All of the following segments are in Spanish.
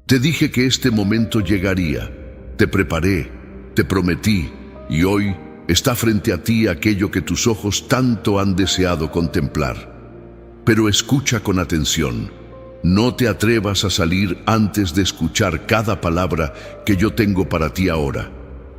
Te dije que este momento llegaría. Te preparé, te prometí, y hoy está frente a ti aquello que tus ojos tanto han deseado contemplar. Pero escucha con atención. No te atrevas a salir antes de escuchar cada palabra que yo tengo para ti ahora,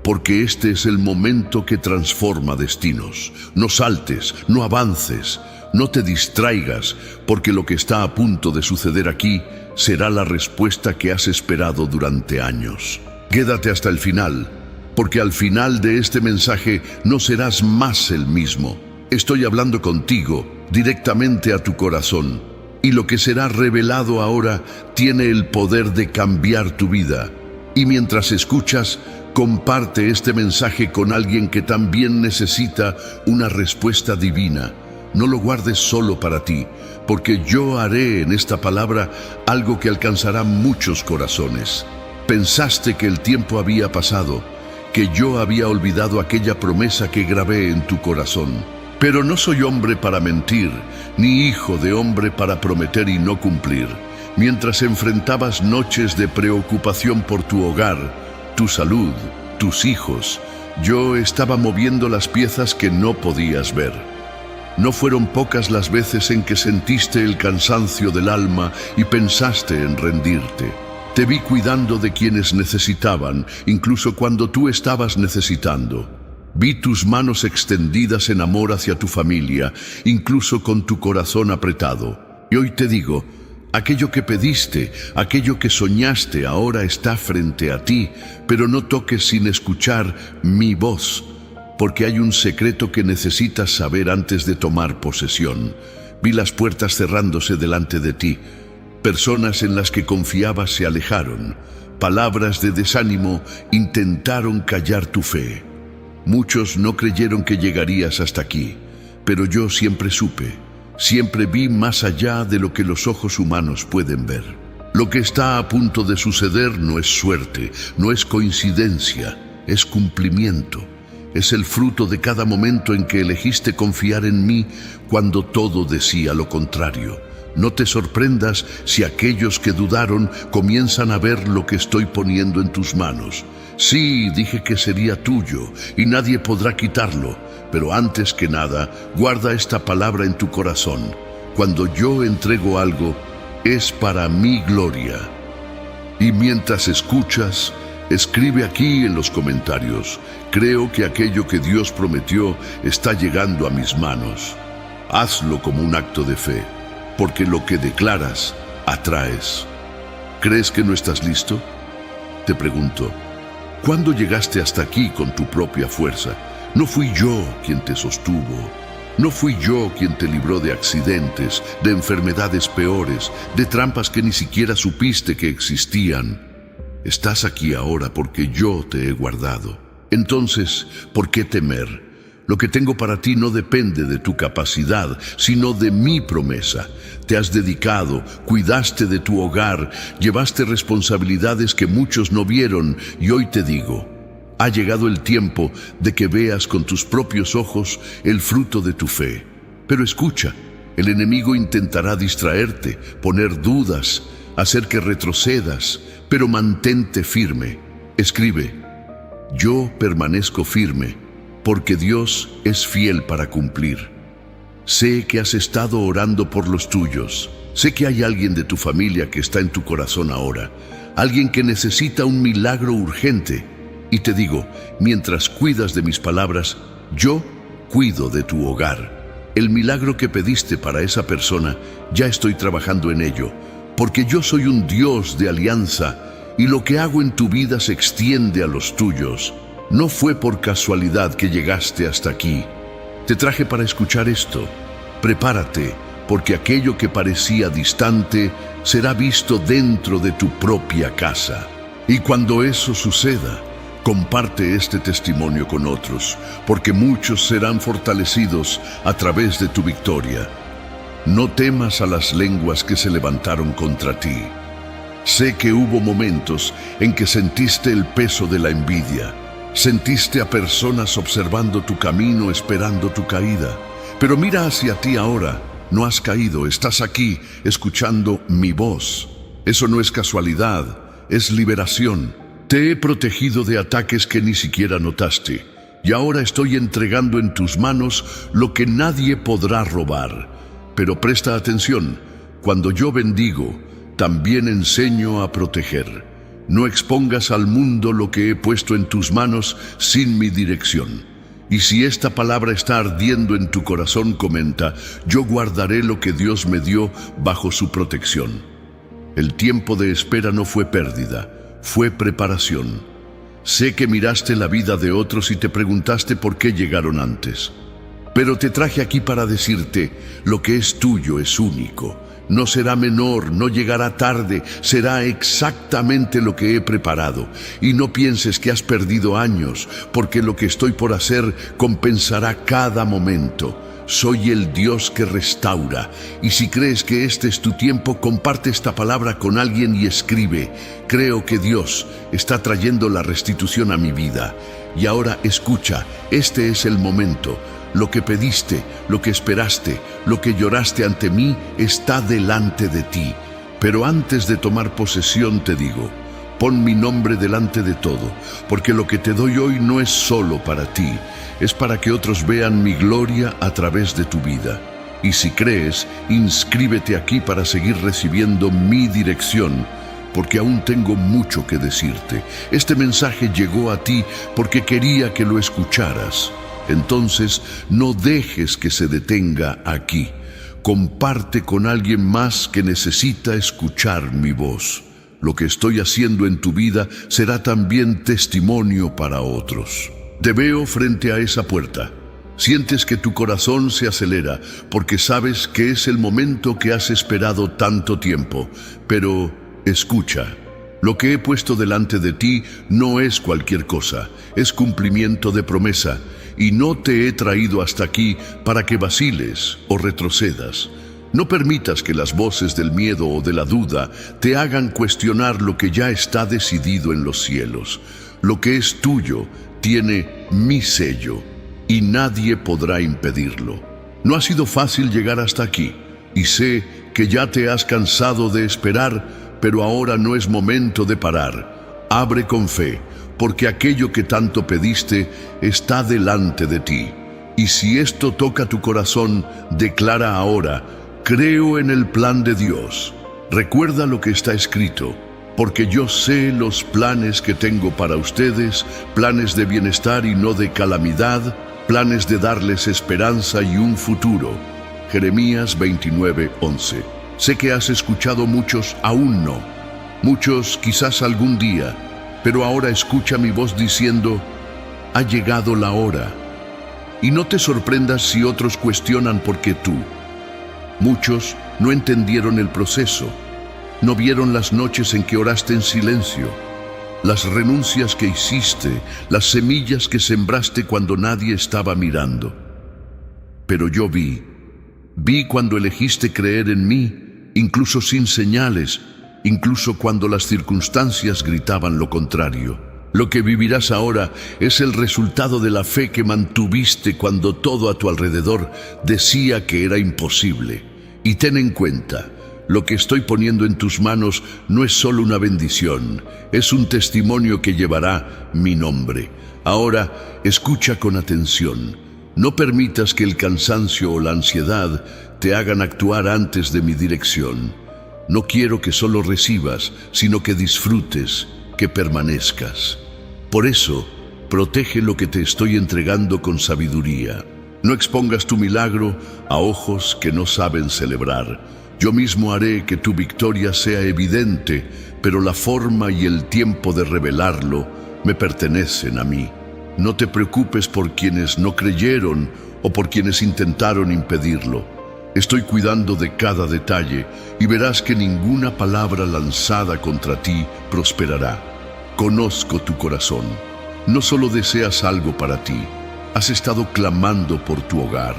porque este es el momento que transforma destinos. No saltes, no avances, no te distraigas, porque lo que está a punto de suceder aquí será la respuesta que has esperado durante años. Quédate hasta el final, porque al final de este mensaje no serás más el mismo. Estoy hablando contigo, directamente a tu corazón, y lo que será revelado ahora tiene el poder de cambiar tu vida. Y mientras escuchas, comparte este mensaje con alguien que también necesita una respuesta divina. No lo guardes solo para ti, porque yo haré en esta palabra algo que alcanzará muchos corazones. Pensaste que el tiempo había pasado, que yo había olvidado aquella promesa que grabé en tu corazón. Pero no soy hombre para mentir, ni hijo de hombre para prometer y no cumplir. Mientras enfrentabas noches de preocupación por tu hogar, tu salud, tus hijos, yo estaba moviendo las piezas que no podías ver. No fueron pocas las veces en que sentiste el cansancio del alma y pensaste en rendirte. Te vi cuidando de quienes necesitaban, incluso cuando tú estabas necesitando. Vi tus manos extendidas en amor hacia tu familia, incluso con tu corazón apretado. Y hoy te digo, aquello que pediste, aquello que soñaste ahora está frente a ti, pero no toques sin escuchar mi voz, porque hay un secreto que necesitas saber antes de tomar posesión. Vi las puertas cerrándose delante de ti. Personas en las que confiabas se alejaron. Palabras de desánimo intentaron callar tu fe. Muchos no creyeron que llegarías hasta aquí, pero yo siempre supe, siempre vi más allá de lo que los ojos humanos pueden ver. Lo que está a punto de suceder no es suerte, no es coincidencia, es cumplimiento. Es el fruto de cada momento en que elegiste confiar en mí cuando todo decía lo contrario. No te sorprendas si aquellos que dudaron comienzan a ver lo que estoy poniendo en tus manos. Sí, dije que sería tuyo y nadie podrá quitarlo, pero antes que nada, guarda esta palabra en tu corazón. Cuando yo entrego algo, es para mi gloria. Y mientras escuchas, escribe aquí en los comentarios: creo que aquello que Dios prometió está llegando a mis manos. Hazlo como un acto de fe, porque lo que declaras, atraes. ¿Crees que no estás listo? Te pregunto, ¿cuándo llegaste hasta aquí con tu propia fuerza? No fui yo quien te sostuvo. No fui yo quien te libró de accidentes, de enfermedades peores, de trampas que ni siquiera supiste que existían. Estás aquí ahora porque yo te he guardado. Entonces, ¿por qué temer? Lo que tengo para ti no depende de tu capacidad, sino de mi promesa. Te has dedicado, cuidaste de tu hogar, llevaste responsabilidades que muchos no vieron, y hoy te digo, ha llegado el tiempo de que veas con tus propios ojos el fruto de tu fe. Pero escucha, el enemigo intentará distraerte, poner dudas, hacer que retrocedas, pero mantente firme. Escribe: yo permanezco firme, porque Dios es fiel para cumplir. Sé que has estado orando por los tuyos. Sé que hay alguien de tu familia que está en tu corazón ahora, alguien que necesita un milagro urgente. Y te digo, mientras cuidas de mis palabras, yo cuido de tu hogar. El milagro que pediste para esa persona, ya estoy trabajando en ello, porque yo soy un Dios de alianza, y lo que hago en tu vida se extiende a los tuyos. No fue por casualidad que llegaste hasta aquí. Te traje para escuchar esto. Prepárate, porque aquello que parecía distante será visto dentro de tu propia casa. Y cuando eso suceda, comparte este testimonio con otros, porque muchos serán fortalecidos a través de tu victoria. No temas a las lenguas que se levantaron contra ti. Sé que hubo momentos en que sentiste el peso de la envidia. Sentiste a personas observando tu camino, esperando tu caída. Pero mira hacia ti ahora. No has caído, estás aquí, escuchando mi voz. Eso no es casualidad. es liberación. Te he protegido de ataques que ni siquiera notaste, y ahora estoy entregando en tus manos lo que nadie podrá robar. Pero presta atención, cuando yo bendigo, también enseño a proteger. No expongas al mundo lo que he puesto en tus manos sin mi dirección. Y si esta palabra está ardiendo en tu corazón, comenta: yo guardaré lo que Dios me dio bajo su protección. El tiempo de espera no fue pérdida, fue preparación. Sé que miraste la vida de otros y te preguntaste por qué llegaron antes. Pero te traje aquí para decirte: lo que es tuyo es único. No será menor, no llegará tarde, será exactamente lo que he preparado. Y no pienses que has perdido años, porque lo que estoy por hacer compensará cada momento. Soy el Dios que restaura. Y si crees que este es tu tiempo, comparte esta palabra con alguien y escribe: creo que Dios está trayendo la restitución a mi vida. Y ahora escucha, este es el momento. Lo que pediste, lo que esperaste, lo que lloraste ante mí, está delante de ti. Pero antes de tomar posesión te digo: pon mi nombre delante de todo, porque lo que te doy hoy no es solo para ti, es para que otros vean mi gloria a través de tu vida. Y si crees, inscríbete aquí para seguir recibiendo mi dirección, porque aún tengo mucho que decirte. Este mensaje llegó a ti porque quería que lo escucharas. Entonces, no dejes que se detenga aquí. Comparte con alguien más que necesita escuchar mi voz. Lo que estoy haciendo en tu vida será también testimonio para otros. Te veo frente a esa puerta. Sientes que tu corazón se acelera porque sabes que es el momento que has esperado tanto tiempo. Pero escucha. Lo que he puesto delante de ti no es cualquier cosa, es cumplimiento de promesa. Y no te he traído hasta aquí para que vaciles o retrocedas. No permitas que las voces del miedo o de la duda te hagan cuestionar lo que ya está decidido en los cielos. Lo que es tuyo tiene mi sello y nadie podrá impedirlo. No ha sido fácil llegar hasta aquí y sé que ya te has cansado de esperar, pero ahora no es momento de parar. Abre con fe, porque aquello que tanto pediste está delante de ti. Y si esto toca tu corazón, declara ahora: creo en el plan de Dios. Recuerda lo que está escrito: porque yo sé los planes que tengo para ustedes, planes de bienestar y no de calamidad, planes de darles esperanza y un futuro. Jeremías 29:11. Sé que has escuchado muchos, aún no. Muchos quizás algún día. Pero ahora escucha mi voz diciendo: ha llegado la hora. Y no te sorprendas si otros cuestionan por qué tú. Muchos no entendieron el proceso, no vieron las noches en que oraste en silencio, las renuncias que hiciste, las semillas que sembraste cuando nadie estaba mirando. Pero yo vi cuando elegiste creer en mí, incluso sin señales, incluso cuando las circunstancias gritaban lo contrario. Lo que vivirás ahora es el resultado de la fe que mantuviste cuando todo a tu alrededor decía que era imposible. Y ten en cuenta, lo que estoy poniendo en tus manos no es solo una bendición, es un testimonio que llevará mi nombre. Ahora, escucha con atención. No permitas que el cansancio o la ansiedad te hagan actuar antes de mi dirección. No quiero que solo recibas, sino que disfrutes, que permanezcas. Por eso, protege lo que te estoy entregando con sabiduría. No expongas tu milagro a ojos que no saben celebrar. Yo mismo haré que tu victoria sea evidente, pero la forma y el tiempo de revelarlo me pertenecen a mí. No te preocupes por quienes no creyeron o por quienes intentaron impedirlo. Estoy cuidando de cada detalle y verás que ninguna palabra lanzada contra ti prosperará. Conozco tu corazón. No solo deseas algo para ti, has estado clamando por tu hogar,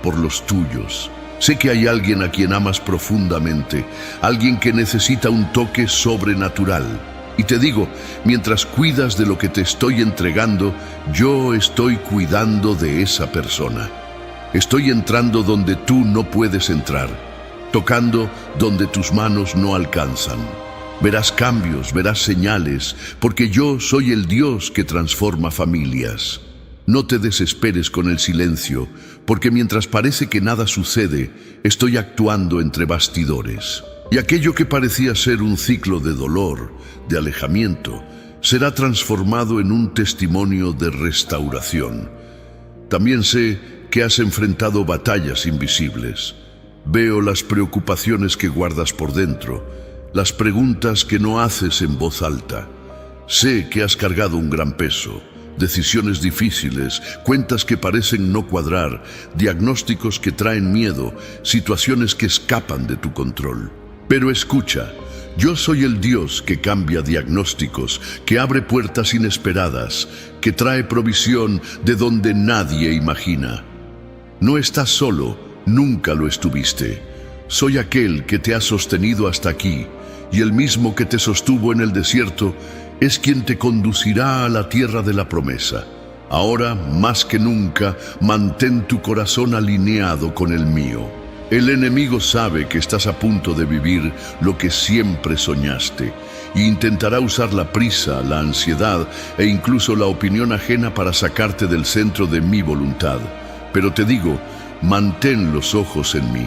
por los tuyos. Sé que hay alguien a quien amas profundamente, alguien que necesita un toque sobrenatural. Y te digo, mientras cuidas de lo que te estoy entregando, yo estoy cuidando de esa persona. Estoy entrando donde tú no puedes entrar, tocando donde tus manos no alcanzan. Verás cambios, verás señales, porque yo soy el Dios que transforma familias. No te desesperes con el silencio, porque mientras parece que nada sucede, estoy actuando entre bastidores. Y aquello que parecía ser un ciclo de dolor, de alejamiento, será transformado en un testimonio de restauración. También sé que has enfrentado batallas invisibles. Veo las preocupaciones que guardas por dentro, las preguntas que no haces en voz alta. Sé que has cargado un gran peso, decisiones difíciles, cuentas que parecen no cuadrar, diagnósticos que traen miedo, situaciones que escapan de tu control. Pero escucha, yo soy el Dios que cambia diagnósticos, que abre puertas inesperadas, que trae provisión de donde nadie imagina. No estás solo, nunca lo estuviste. Soy aquel que te ha sostenido hasta aquí, y el mismo que te sostuvo en el desierto es quien te conducirá a la tierra de la promesa. Ahora, más que nunca, mantén tu corazón alineado con el mío. El enemigo sabe que estás a punto de vivir lo que siempre soñaste e intentará usar la prisa, la ansiedad e incluso la opinión ajena para sacarte del centro de mi voluntad. Pero te digo, mantén los ojos en mí.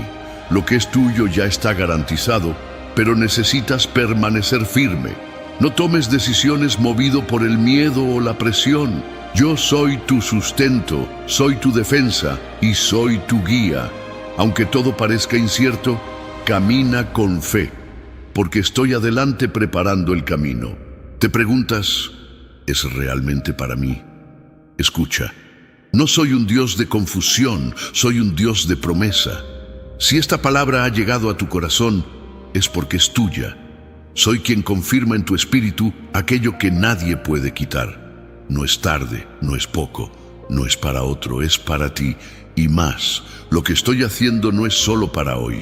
Lo que es tuyo ya está garantizado, pero necesitas permanecer firme. No tomes decisiones movido por el miedo o la presión. Yo soy tu sustento, soy tu defensa y soy tu guía. Aunque todo parezca incierto, camina con fe, porque estoy adelante preparando el camino. Te preguntas, ¿es realmente para mí? Escucha, no soy un Dios de confusión, soy un Dios de promesa. Si esta palabra ha llegado a tu corazón, es porque es tuya. Soy quien confirma en tu espíritu aquello que nadie puede quitar. No es tarde, no es poco, no es para otro, es para ti. Y más, lo que estoy haciendo no es solo para hoy.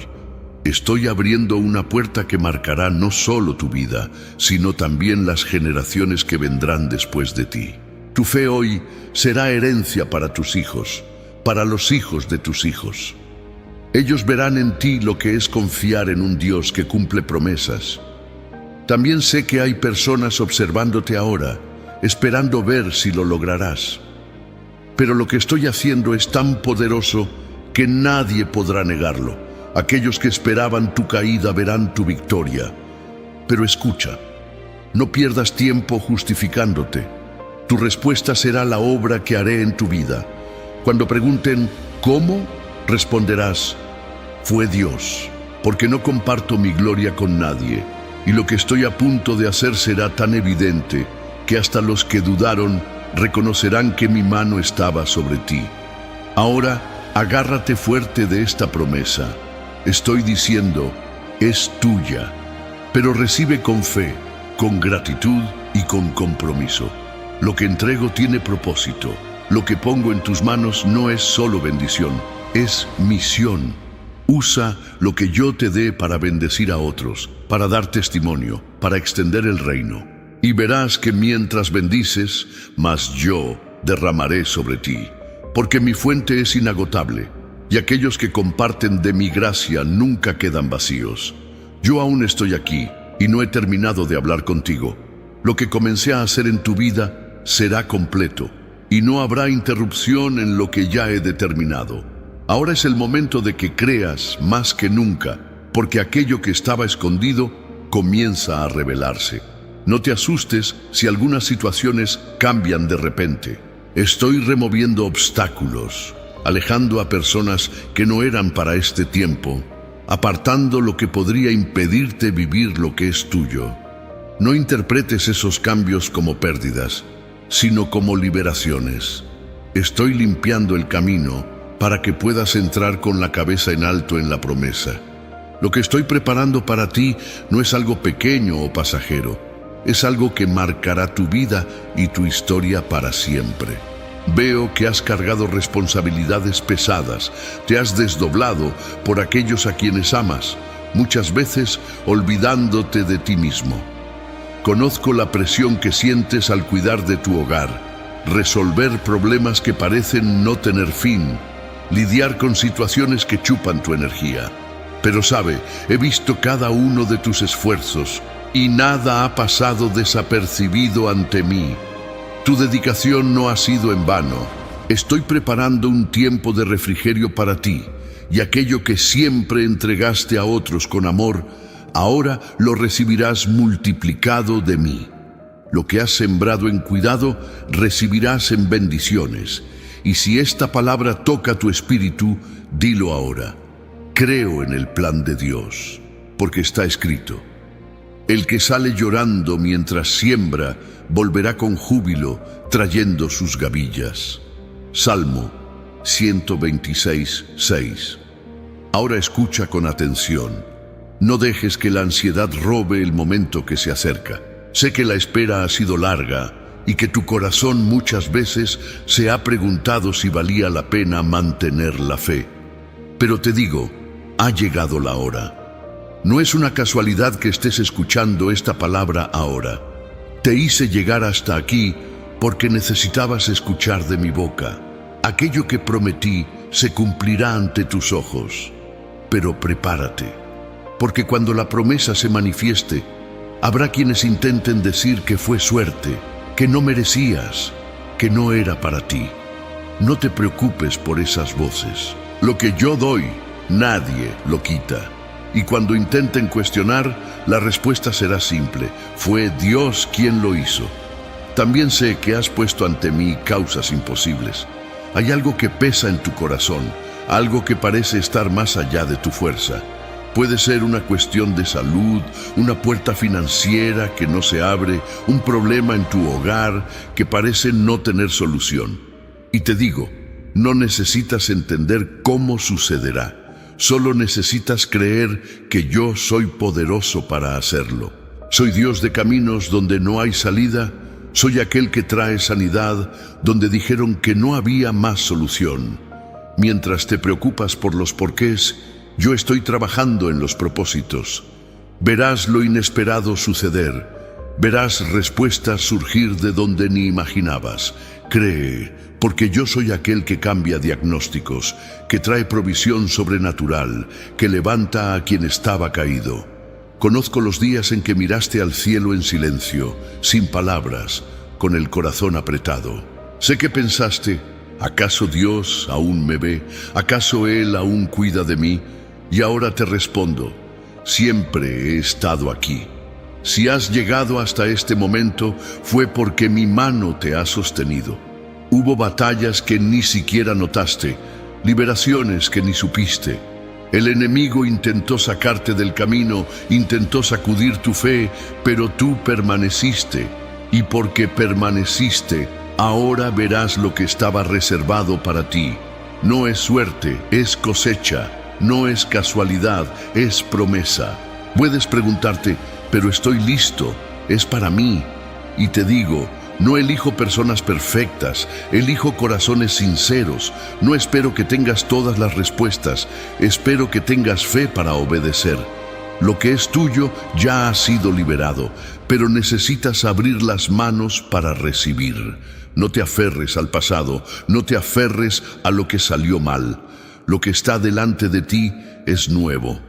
Estoy abriendo una puerta que marcará no solo tu vida, sino también las generaciones que vendrán después de ti. Tu fe hoy será herencia para tus hijos, para los hijos de tus hijos. Ellos verán en ti lo que es confiar en un Dios que cumple promesas. También sé que hay personas observándote ahora, esperando ver si lo lograrás. Pero lo que estoy haciendo es tan poderoso que nadie podrá negarlo. Aquellos que esperaban tu caída verán tu victoria. Pero escucha, no pierdas tiempo justificándote. Tu respuesta será la obra que haré en tu vida. Cuando pregunten, ¿cómo?, responderás, fue Dios, porque no comparto mi gloria con nadie, y lo que estoy a punto de hacer será tan evidente que hasta los que dudaron reconocerán que mi mano estaba sobre ti. Ahora, agárrate fuerte de esta promesa. Estoy diciendo, es tuya, pero recibe con fe, con gratitud y con compromiso. Lo que entrego tiene propósito. Lo que pongo en tus manos no es solo bendición, es misión. Usa lo que yo te dé para bendecir a otros, para dar testimonio, para extender el reino. Y verás que mientras bendices, más yo derramaré sobre ti, porque mi fuente es inagotable, y aquellos que comparten de mi gracia nunca quedan vacíos. Yo aún estoy aquí, y no he terminado de hablar contigo. Lo que comencé a hacer en tu vida será completo, y no habrá interrupción en lo que ya he determinado. Ahora es el momento de que creas más que nunca, porque aquello que estaba escondido comienza a revelarse. No te asustes si algunas situaciones cambian de repente. Estoy removiendo obstáculos, alejando a personas que no eran para este tiempo, apartando lo que podría impedirte vivir lo que es tuyo. No interpretes esos cambios como pérdidas, sino como liberaciones. Estoy limpiando el camino para que puedas entrar con la cabeza en alto en la promesa. Lo que estoy preparando para ti no es algo pequeño o pasajero, es algo que marcará tu vida y tu historia para siempre. Veo que has cargado responsabilidades pesadas, te has desdoblado por aquellos a quienes amas, muchas veces olvidándote de ti mismo. Conozco la presión que sientes al cuidar de tu hogar, resolver problemas que parecen no tener fin, lidiar con situaciones que chupan tu energía. Pero sabe, he visto cada uno de tus esfuerzos, y nada ha pasado desapercibido ante mí. Tu dedicación no ha sido en vano. Estoy preparando un tiempo de refrigerio para ti, y aquello que siempre entregaste a otros con amor, ahora lo recibirás multiplicado de mí. Lo que has sembrado en cuidado, recibirás en bendiciones. Y si esta palabra toca tu espíritu, dilo ahora. Creo en el plan de Dios, porque está escrito: el que sale llorando mientras siembra, volverá con júbilo, trayendo sus gavillas. Salmo 126, 6. Ahora escucha con atención. No dejes que la ansiedad robe el momento que se acerca. Sé que la espera ha sido larga y que tu corazón muchas veces se ha preguntado si valía la pena mantener la fe. Pero te digo, ha llegado la hora. No es una casualidad que estés escuchando esta palabra ahora. Te hice llegar hasta aquí porque necesitabas escuchar de mi boca. Aquello que prometí se cumplirá ante tus ojos. Pero prepárate, porque cuando la promesa se manifieste, habrá quienes intenten decir que fue suerte, que no merecías, que no era para ti. No te preocupes por esas voces. Lo que yo doy, nadie lo quita. Y cuando intenten cuestionar, la respuesta será simple: fue Dios quien lo hizo. También sé que has puesto ante mí causas imposibles. Hay algo que pesa en tu corazón, algo que parece estar más allá de tu fuerza. Puede ser una cuestión de salud, una puerta financiera que no se abre, un problema en tu hogar que parece no tener solución. Y te digo, no necesitas entender cómo sucederá. Solo necesitas creer que yo soy poderoso para hacerlo. Soy Dios de caminos donde no hay salida. Soy aquel que trae sanidad donde dijeron que no había más solución. Mientras te preocupas por los porqués, yo estoy trabajando en los propósitos. Verás lo inesperado suceder. Verás respuestas surgir de donde ni imaginabas. Cree, porque yo soy aquel que cambia diagnósticos, que trae provisión sobrenatural, que levanta a quien estaba caído. Conozco los días en que miraste al cielo en silencio, sin palabras, con el corazón apretado. Sé que pensaste: ¿acaso Dios aún me ve? ¿Acaso Él aún cuida de mí? Y ahora te respondo: siempre he estado aquí. Si has llegado hasta este momento, fue porque mi mano te ha sostenido. Hubo batallas que ni siquiera notaste, liberaciones que ni supiste. El enemigo intentó sacarte del camino, intentó sacudir tu fe, pero tú permaneciste. Y porque permaneciste, ahora verás lo que estaba reservado para ti. No es suerte, es cosecha. No es casualidad, es promesa. Puedes preguntarte: pero estoy listo, es para mí. Y te digo, no elijo personas perfectas, elijo corazones sinceros. No espero que tengas todas las respuestas, espero que tengas fe para obedecer. Lo que es tuyo ya ha sido liberado, pero necesitas abrir las manos para recibir. No te aferres al pasado, no te aferres a lo que salió mal. Lo que está delante de ti es nuevo.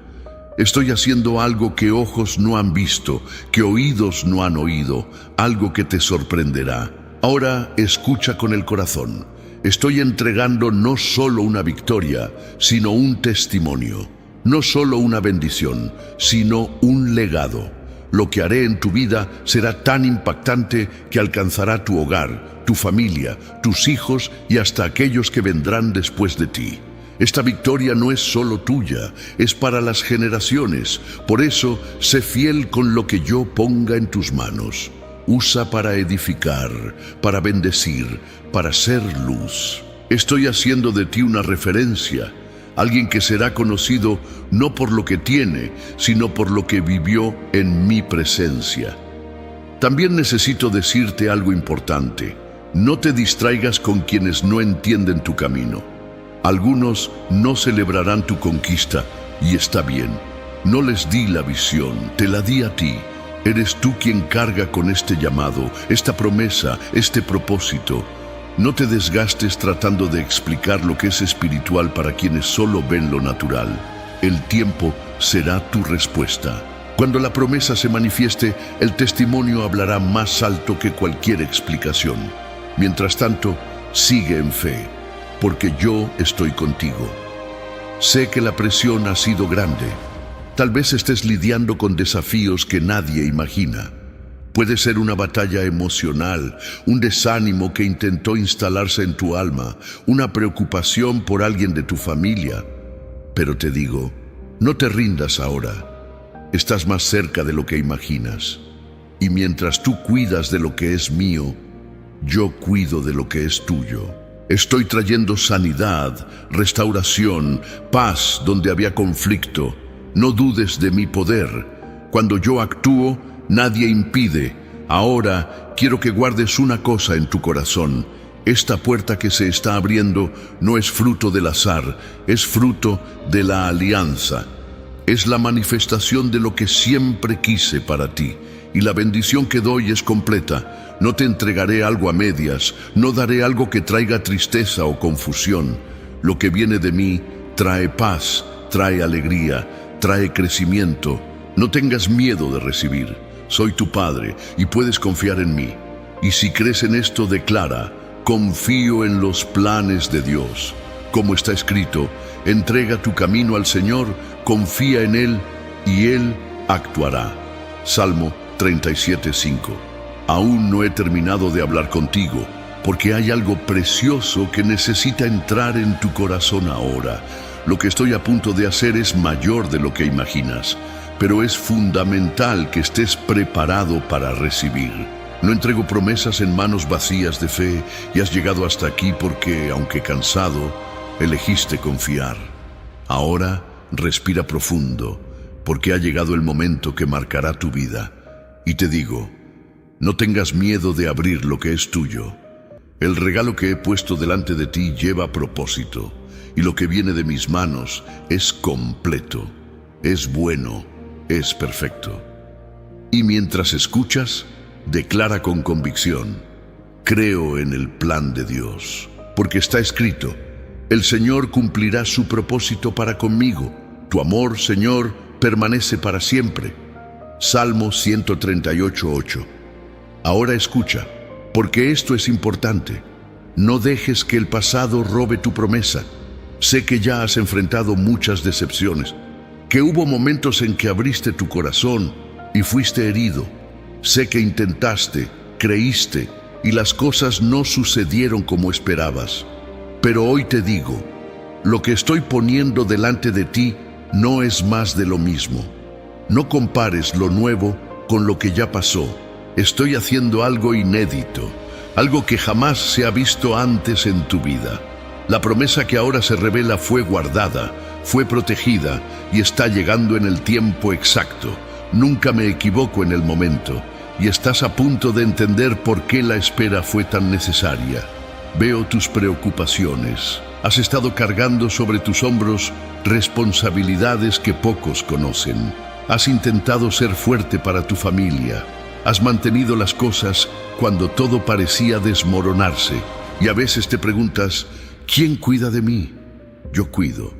Estoy haciendo algo que ojos no han visto, que oídos no han oído, algo que te sorprenderá. Ahora escucha con el corazón. Estoy entregando no solo una victoria, sino un testimonio. No solo una bendición, sino un legado. Lo que haré en tu vida será tan impactante que alcanzará tu hogar, tu familia, tus hijos y hasta aquellos que vendrán después de ti. Esta victoria no es solo tuya, es para las generaciones. Por eso, sé fiel con lo que yo ponga en tus manos. Usa para edificar, para bendecir, para ser luz. Estoy haciendo de ti una referencia, alguien que será conocido no por lo que tiene, sino por lo que vivió en mi presencia. También necesito decirte algo importante. No te distraigas con quienes no entienden tu camino. Algunos no celebrarán tu conquista, y está bien. No les di la visión, te la di a ti. Eres tú quien carga con este llamado, esta promesa, este propósito. No te desgastes tratando de explicar lo que es espiritual para quienes solo ven lo natural. El tiempo será tu respuesta. Cuando la promesa se manifieste, el testimonio hablará más alto que cualquier explicación. Mientras tanto, sigue en fe, porque yo estoy contigo. Sé que la presión ha sido grande. Tal vez estés lidiando con desafíos que nadie imagina. Puede ser una batalla emocional, un desánimo que intentó instalarse en tu alma, una preocupación por alguien de tu familia. Pero te digo, no te rindas ahora. Estás más cerca de lo que imaginas. Y mientras tú cuidas de lo que es mío, yo cuido de lo que es tuyo. Estoy trayendo sanidad, restauración, paz donde había conflicto. No dudes de mi poder. Cuando yo actúo, nadie impide. Ahora quiero que guardes una cosa en tu corazón. Esta puerta que se está abriendo no es fruto del azar, es fruto de la alianza. Es la manifestación de lo que siempre quise para ti. Y la bendición que doy es completa. No te entregaré algo a medias, no daré algo que traiga tristeza o confusión. Lo que viene de mí trae paz, trae alegría, trae crecimiento. No tengas miedo de recibir. Soy tu Padre y puedes confiar en mí. Y si crees en esto, declara: confío en los planes de Dios. Como está escrito, entrega tu camino al Señor, confía en Él y Él actuará. Salmo 37:5. Aún no he terminado de hablar contigo, porque hay algo precioso que necesita entrar en tu corazón ahora. Lo que estoy a punto de hacer es mayor de lo que imaginas, pero es fundamental que estés preparado para recibir. No entrego promesas en manos vacías de fe, y has llegado hasta aquí porque, aunque cansado, elegiste confiar. Ahora respira profundo, porque ha llegado el momento que marcará tu vida. Y te digo, no tengas miedo de abrir lo que es tuyo. El regalo que he puesto delante de ti lleva propósito, y lo que viene de mis manos es completo, es bueno, es perfecto. Y mientras escuchas, declara con convicción: creo en el plan de Dios, porque está escrito: el Señor cumplirá su propósito para conmigo. Tu amor, Señor, permanece para siempre. Salmo 138:8. Ahora escucha, porque esto es importante. No dejes que el pasado robe tu promesa. Sé que ya has enfrentado muchas decepciones, que hubo momentos en que abriste tu corazón y fuiste herido. Sé que intentaste, creíste, y las cosas no sucedieron como esperabas. Pero hoy te digo, lo que estoy poniendo delante de ti no es más de lo mismo. No compares lo nuevo con lo que ya pasó. Estoy haciendo algo inédito, algo que jamás se ha visto antes en tu vida. La promesa que ahora se revela fue guardada, fue protegida y está llegando en el tiempo exacto. Nunca me equivoco en el momento, y estás a punto de entender por qué la espera fue tan necesaria. Veo tus preocupaciones. Has estado cargando sobre tus hombros responsabilidades que pocos conocen. Has intentado ser fuerte para tu familia. Has mantenido las cosas cuando todo parecía desmoronarse. Y a veces te preguntas: ¿quién cuida de mí? Yo cuido.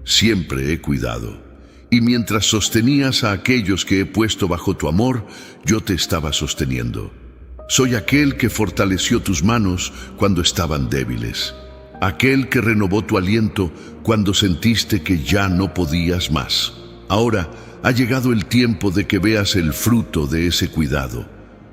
Siempre he cuidado. Y mientras sostenías a aquellos que he puesto bajo tu amor, yo te estaba sosteniendo. Soy aquel que fortaleció tus manos cuando estaban débiles. Aquel que renovó tu aliento cuando sentiste que ya no podías más. Ahora ha llegado el tiempo de que veas el fruto de ese cuidado.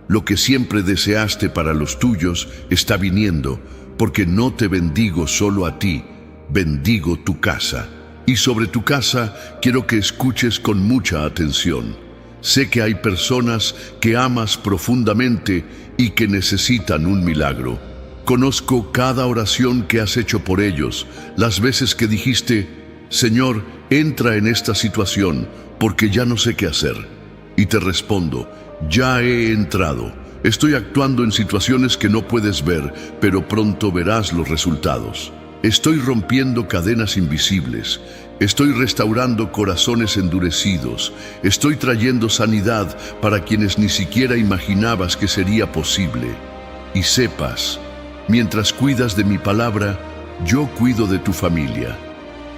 Lo que siempre deseaste para los tuyos está viniendo, porque no te bendigo solo a ti, bendigo tu casa. Y sobre tu casa quiero que escuches con mucha atención. Sé que hay personas que amas profundamente y que necesitan un milagro. Conozco cada oración que has hecho por ellos, las veces que dijiste: Señor, entra en esta situación, porque ya no sé qué hacer. Y te respondo: ya he entrado. Estoy actuando en situaciones que no puedes ver, pero pronto verás los resultados. Estoy rompiendo cadenas invisibles. Estoy restaurando corazones endurecidos. Estoy trayendo sanidad para quienes ni siquiera imaginabas que sería posible. Y sepas, mientras cuidas de mi palabra, yo cuido de tu familia.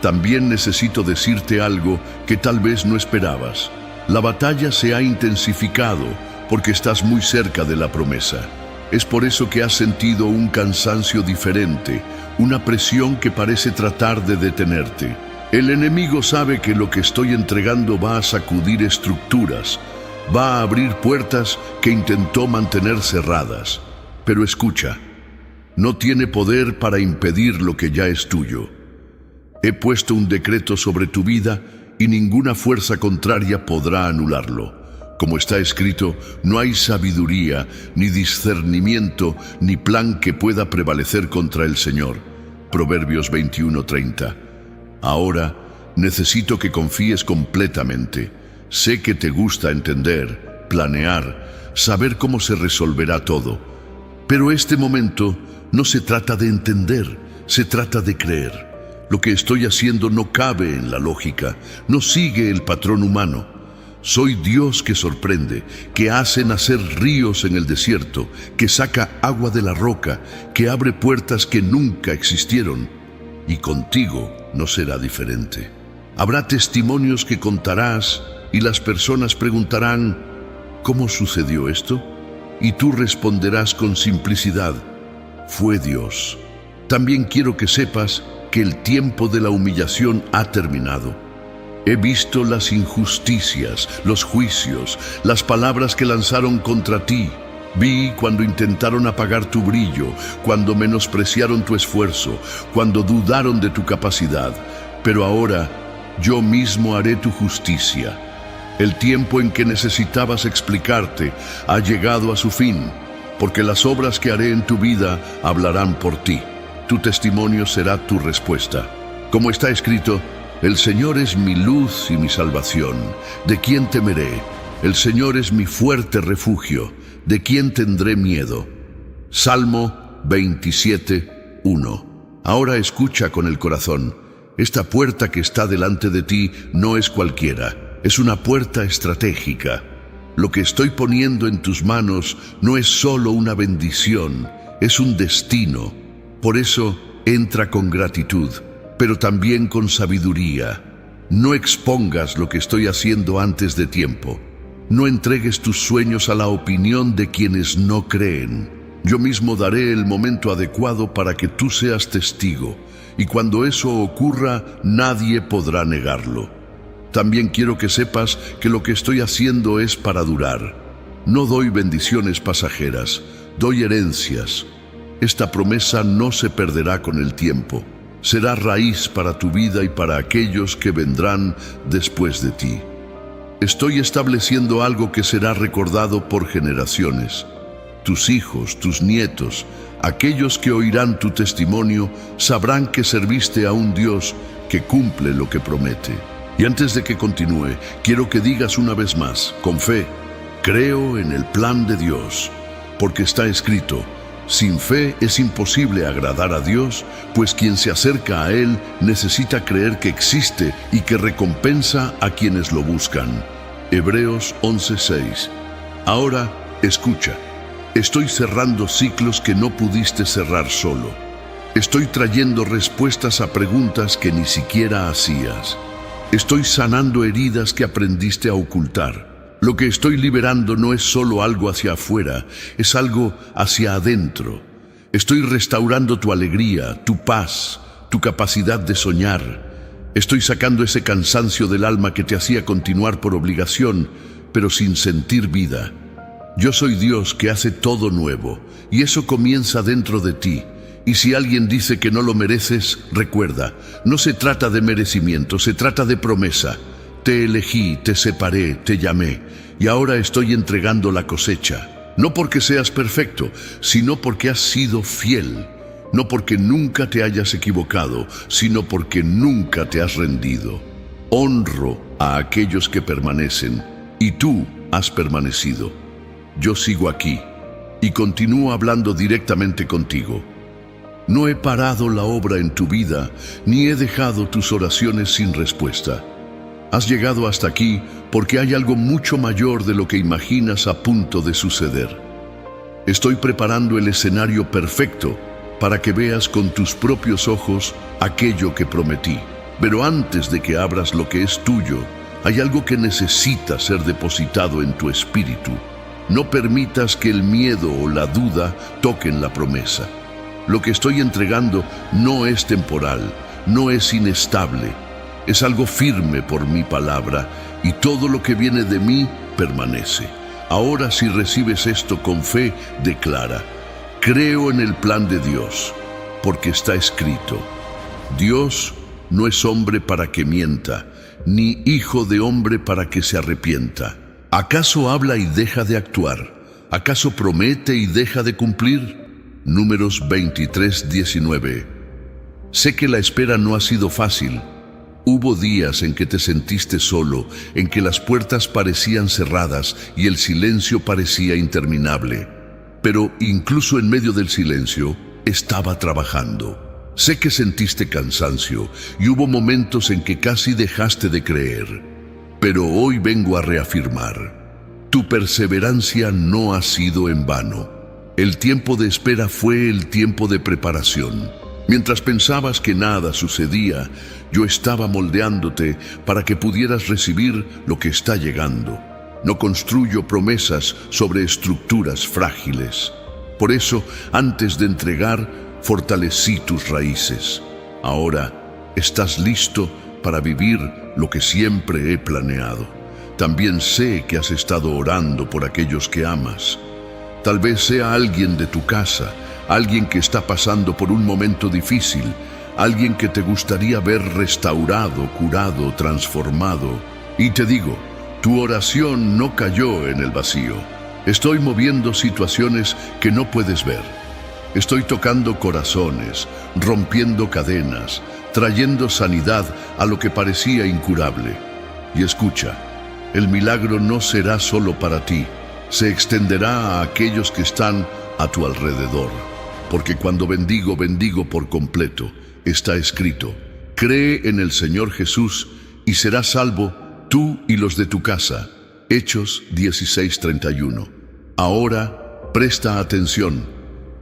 También necesito decirte algo que tal vez no esperabas. La batalla se ha intensificado porque estás muy cerca de la promesa. Es por eso que has sentido un cansancio diferente, una presión que parece tratar de detenerte. El enemigo sabe que lo que estoy entregando va a sacudir estructuras, va a abrir puertas que intentó mantener cerradas. Pero escucha, no tiene poder para impedir lo que ya es tuyo. He puesto un decreto sobre tu vida y ninguna fuerza contraria podrá anularlo. Como está escrito, no hay sabiduría, ni discernimiento, ni plan que pueda prevalecer contra el Señor. Proverbios 21:30. Ahora, necesito que confíes completamente. Sé que te gusta entender, planear, saber cómo se resolverá todo. Pero este momento no se trata de entender, se trata de creer. Lo que estoy haciendo no cabe en la lógica, no sigue el patrón humano. Soy Dios que sorprende, que hace nacer ríos en el desierto, que saca agua de la roca, que abre puertas que nunca existieron. Y contigo no será diferente. Habrá testimonios que contarás y las personas preguntarán, ¿cómo sucedió esto? Y tú responderás con simplicidad, fue Dios. También quiero que sepas que el tiempo de la humillación ha terminado. He visto las injusticias, los juicios, las palabras que lanzaron contra ti. Vi cuando intentaron apagar tu brillo, cuando menospreciaron tu esfuerzo, cuando dudaron de tu capacidad. Pero ahora yo mismo haré tu justicia. El tiempo en que necesitabas explicarte ha llegado a su fin, porque las obras que haré en tu vida hablarán por ti. Tu testimonio será tu respuesta. Como está escrito, el Señor es mi luz y mi salvación. ¿De quién temeré? El Señor es mi fuerte refugio. ¿De quién tendré miedo? Salmo 27:1. Ahora escucha con el corazón. Esta puerta que está delante de ti no es cualquiera. Es una puerta estratégica. Lo que estoy poniendo en tus manos no es solo una bendición, es un destino. Por eso, entra con gratitud, pero también con sabiduría. No expongas lo que estoy haciendo antes de tiempo. No entregues tus sueños a la opinión de quienes no creen. Yo mismo daré el momento adecuado para que tú seas testigo, y cuando eso ocurra, nadie podrá negarlo. También quiero que sepas que lo que estoy haciendo es para durar. No doy bendiciones pasajeras, doy herencias. Esta promesa no se perderá con el tiempo. Será raíz para tu vida y para aquellos que vendrán después de ti. Estoy estableciendo algo que será recordado por generaciones. Tus hijos, tus nietos, aquellos que oirán tu testimonio, sabrán que serviste a un Dios que cumple lo que promete. Y antes de que continúe, quiero que digas una vez más, con fe, creo en el plan de Dios, porque está escrito, sin fe es imposible agradar a Dios, pues quien se acerca a Él necesita creer que existe y que recompensa a quienes lo buscan. Hebreos 11:6. Ahora, escucha. Estoy cerrando ciclos que no pudiste cerrar solo. Estoy trayendo respuestas a preguntas que ni siquiera hacías. Estoy sanando heridas que aprendiste a ocultar. Lo que estoy liberando no es solo algo hacia afuera, es algo hacia adentro. Estoy restaurando tu alegría, tu paz, tu capacidad de soñar. Estoy sacando ese cansancio del alma que te hacía continuar por obligación, pero sin sentir vida. Yo soy Dios que hace todo nuevo, y eso comienza dentro de ti. Y si alguien dice que no lo mereces, recuerda, no se trata de merecimiento, se trata de promesa. Te elegí, te separé, te llamé, y ahora estoy entregando la cosecha. No porque seas perfecto, sino porque has sido fiel. No porque nunca te hayas equivocado, sino porque nunca te has rendido. Honro a aquellos que permanecen, y tú has permanecido. Yo sigo aquí, y continúo hablando directamente contigo. No he parado la obra en tu vida, ni he dejado tus oraciones sin respuesta. Has llegado hasta aquí porque hay algo mucho mayor de lo que imaginas a punto de suceder. Estoy preparando el escenario perfecto para que veas con tus propios ojos aquello que prometí. Pero antes de que abras lo que es tuyo, Hay algo que necesita ser depositado en tu espíritu. No permitas que el miedo o la duda toquen la promesa. Lo que estoy entregando no es temporal, no es inestable. Es algo firme por mi palabra, y todo lo que viene de mí permanece. Ahora, si recibes esto con fe, declara: creo en el plan de Dios, porque está escrito: Dios no es hombre para que mienta, ni hijo de hombre para que se arrepienta. ¿Acaso habla y deja de actuar? ¿Acaso promete y deja de cumplir? Números 23:19. Sé que la espera no ha sido fácil. Hubo días en que te sentiste solo, en que las puertas parecían cerradas y el silencio parecía interminable. Pero incluso en medio del silencio, estaba trabajando. Sé que sentiste cansancio y hubo momentos en que casi dejaste de creer. Pero hoy vengo a reafirmar: tu perseverancia no ha sido en vano. El tiempo de espera fue el tiempo de preparación. Mientras pensabas que nada sucedía, yo estaba moldeándote para que pudieras recibir lo que está llegando. No construyo promesas sobre estructuras frágiles. Por eso, antes de entregar, fortalecí tus raíces. Ahora, estás listo para vivir lo que siempre he planeado. También sé que has estado orando por aquellos que amas. Tal vez sea alguien de tu casa, alguien que está pasando por un momento difícil, alguien que te gustaría ver restaurado, curado, transformado. Y te digo, tu oración no cayó en el vacío. Estoy moviendo situaciones que no puedes ver. Estoy tocando corazones, rompiendo cadenas, trayendo sanidad a lo que parecía incurable. Y escucha, el milagro no será solo para ti, se extenderá a aquellos que están a tu alrededor. Porque cuando bendigo, bendigo por completo. Está escrito: cree en el Señor Jesús y serás salvo tú y los de tu casa. Hechos 16:31. Ahora, presta atención.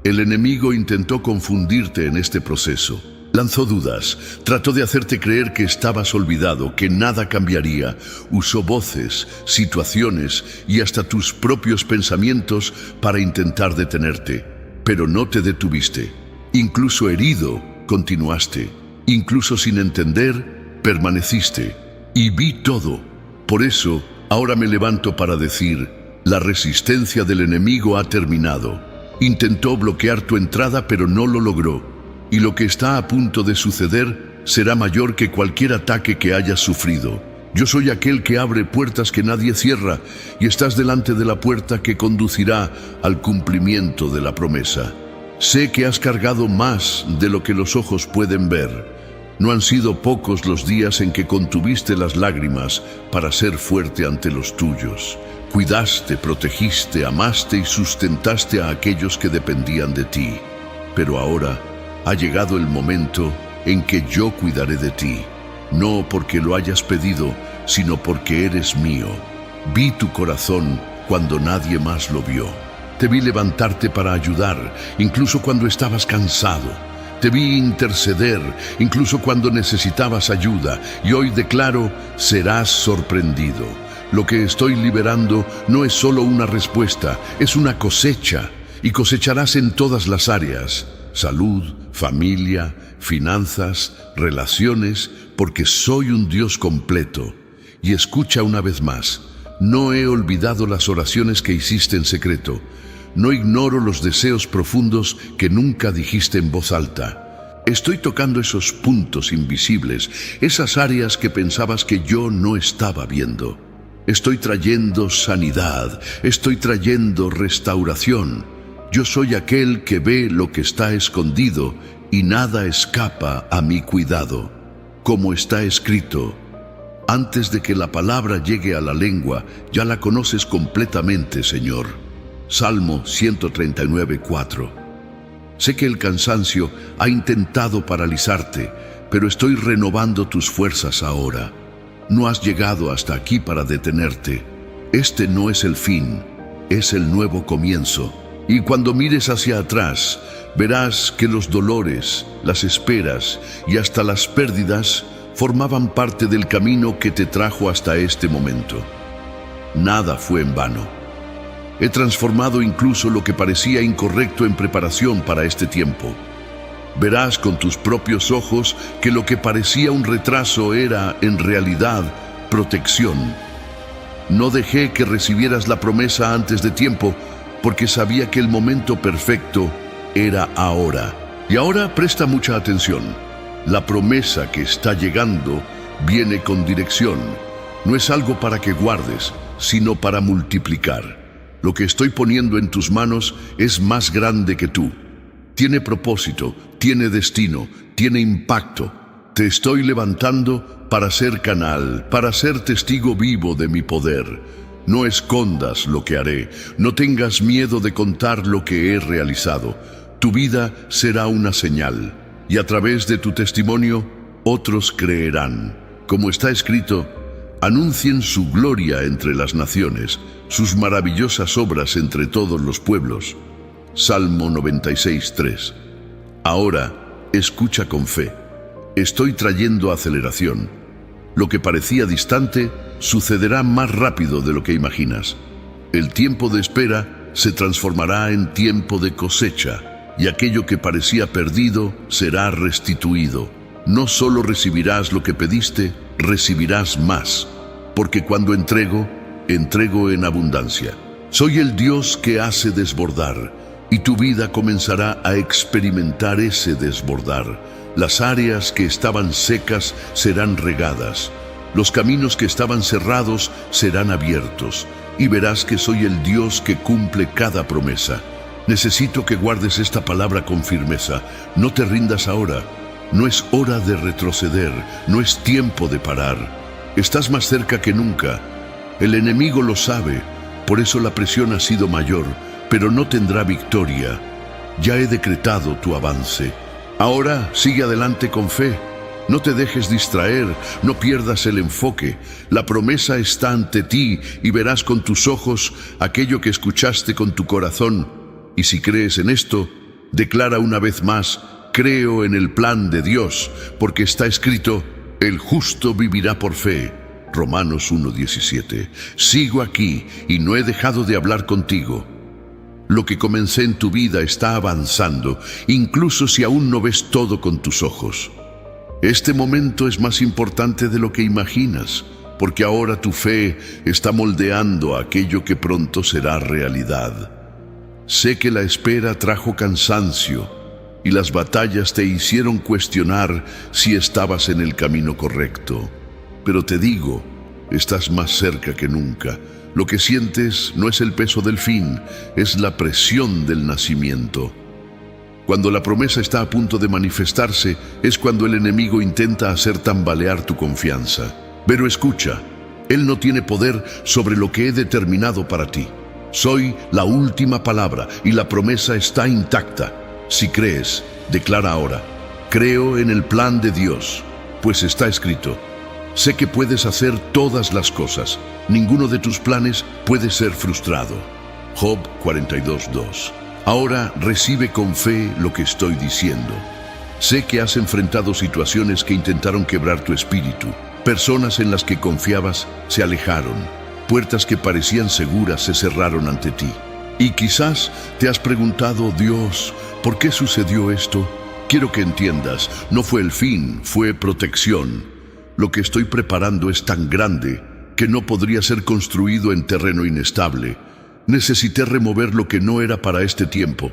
El enemigo intentó confundirte en este proceso. Lanzó dudas, trató de hacerte creer que estabas olvidado, que nada cambiaría. Usó voces, situaciones y hasta tus propios pensamientos para intentar detenerte. Pero no te detuviste. Incluso herido, continuaste. Incluso sin entender, permaneciste. Y vi todo. Por eso, ahora me levanto para decir: la resistencia del enemigo ha terminado. Intentó bloquear tu entrada, pero no lo logró. Y lo que está a punto de suceder será mayor que cualquier ataque que hayas sufrido. Yo soy aquel que abre puertas que nadie cierra, y estás delante de la puerta que conducirá al cumplimiento de la promesa. Sé que has cargado más de lo que los ojos pueden ver. No han sido pocos los días en que contuviste las lágrimas para ser fuerte ante los tuyos. Cuidaste, protegiste, amaste y sustentaste a aquellos que dependían de ti. Pero ahora ha llegado el momento en que yo cuidaré de ti. No porque lo hayas pedido, sino porque eres mío. Vi tu corazón cuando nadie más lo vio. Te vi levantarte para ayudar, incluso cuando estabas cansado. Te vi interceder, incluso cuando necesitabas ayuda. Y hoy declaro: serás sorprendido. Lo que estoy liberando no es solo una respuesta, es una cosecha. Y cosecharás en todas las áreas: salud, familia, finanzas, relaciones, porque soy un Dios completo. Y escucha una vez más: no he olvidado las oraciones que hiciste en secreto. No ignoro los deseos profundos que nunca dijiste en voz alta. Estoy tocando esos puntos invisibles, esas áreas que pensabas que yo no estaba viendo. Estoy trayendo sanidad, estoy trayendo restauración. Yo soy aquel que ve lo que está escondido y nada escapa a mi cuidado. Como está escrito: antes de que la palabra llegue a la lengua, ya la conoces completamente, Señor. Salmo 139:4. Sé que el cansancio ha intentado paralizarte, pero estoy renovando tus fuerzas ahora. No has llegado hasta aquí para detenerte. Este no es el fin, es el nuevo comienzo. Y cuando mires hacia atrás, verás que los dolores, las esperas y hasta las pérdidas formaban parte del camino que te trajo hasta este momento. Nada fue en vano. He transformado incluso lo que parecía incorrecto en preparación para este tiempo. Verás con tus propios ojos que lo que parecía un retraso era, en realidad, protección. No dejé que recibieras la promesa antes de tiempo, porque sabía que el momento perfecto era ahora. Y ahora presta mucha atención. La promesa que está llegando viene con dirección. No es algo para que guardes, sino para multiplicar. Lo que estoy poniendo en tus manos es más grande que tú. Tiene propósito, tiene destino, tiene impacto. Te estoy levantando para ser canal, para ser testigo vivo de mi poder. No escondas lo que haré, no tengas miedo de contar lo que he realizado. Tu vida será una señal, y a través de tu testimonio, otros creerán. Como está escrito, anuncien su gloria entre las naciones, sus maravillosas obras entre todos los pueblos. Salmo 96:3. Ahora, escucha con fe. Estoy trayendo aceleración. Lo que parecía distante sucederá más rápido de lo que imaginas. El tiempo de espera se transformará en tiempo de cosecha, y aquello que parecía perdido será restituido. No solo recibirás lo que pediste, recibirás más, porque cuando entrego, entrego en abundancia. Soy el Dios que hace desbordar, y tu vida comenzará a experimentar ese desbordar. Las áreas que estaban secas serán regadas. Los caminos que estaban cerrados serán abiertos. Y verás que soy el Dios que cumple cada promesa. Necesito que guardes esta palabra con firmeza. No te rindas ahora. No es hora de retroceder. No es tiempo de parar. Estás más cerca que nunca. El enemigo lo sabe. Por eso la presión ha sido mayor. Pero no tendrá victoria. Ya he decretado tu avance. Ahora sigue adelante con fe. No te dejes distraer, no pierdas el enfoque. La promesa está ante ti y verás con tus ojos aquello que escuchaste con tu corazón. Y si crees en esto, declara una vez más: creo en el plan de Dios, porque está escrito: el justo vivirá por fe. Romanos 1:17. Sigo aquí y no he dejado de hablar contigo. Lo que comencé en tu vida está avanzando, incluso si aún no ves todo con tus ojos. Este momento es más importante de lo que imaginas, porque ahora tu fe está moldeando aquello que pronto será realidad. Sé que la espera trajo cansancio y las batallas te hicieron cuestionar si estabas en el camino correcto. Pero te digo, estás más cerca que nunca. Lo que sientes no es el peso del fin, es la presión del nacimiento. Cuando la promesa está a punto de manifestarse, es cuando el enemigo intenta hacer tambalear tu confianza. Pero escucha, él no tiene poder sobre lo que he determinado para ti. Soy la última palabra y la promesa está intacta. Si crees, declara ahora: creo en el plan de Dios, pues está escrito: sé que puedes hacer todas las cosas. Ninguno de tus planes puede ser frustrado. Job 42:2. Ahora recibe con fe lo que estoy diciendo. Sé que has enfrentado situaciones que intentaron quebrar tu espíritu. Personas en las que confiabas se alejaron. Puertas que parecían seguras se cerraron ante ti. Y quizás te has preguntado: Dios, ¿por qué sucedió esto? Quiero que entiendas, no fue el fin, fue protección. Lo que estoy preparando es tan grande que no podría ser construido en terreno inestable. Necesité remover lo que no era para este tiempo.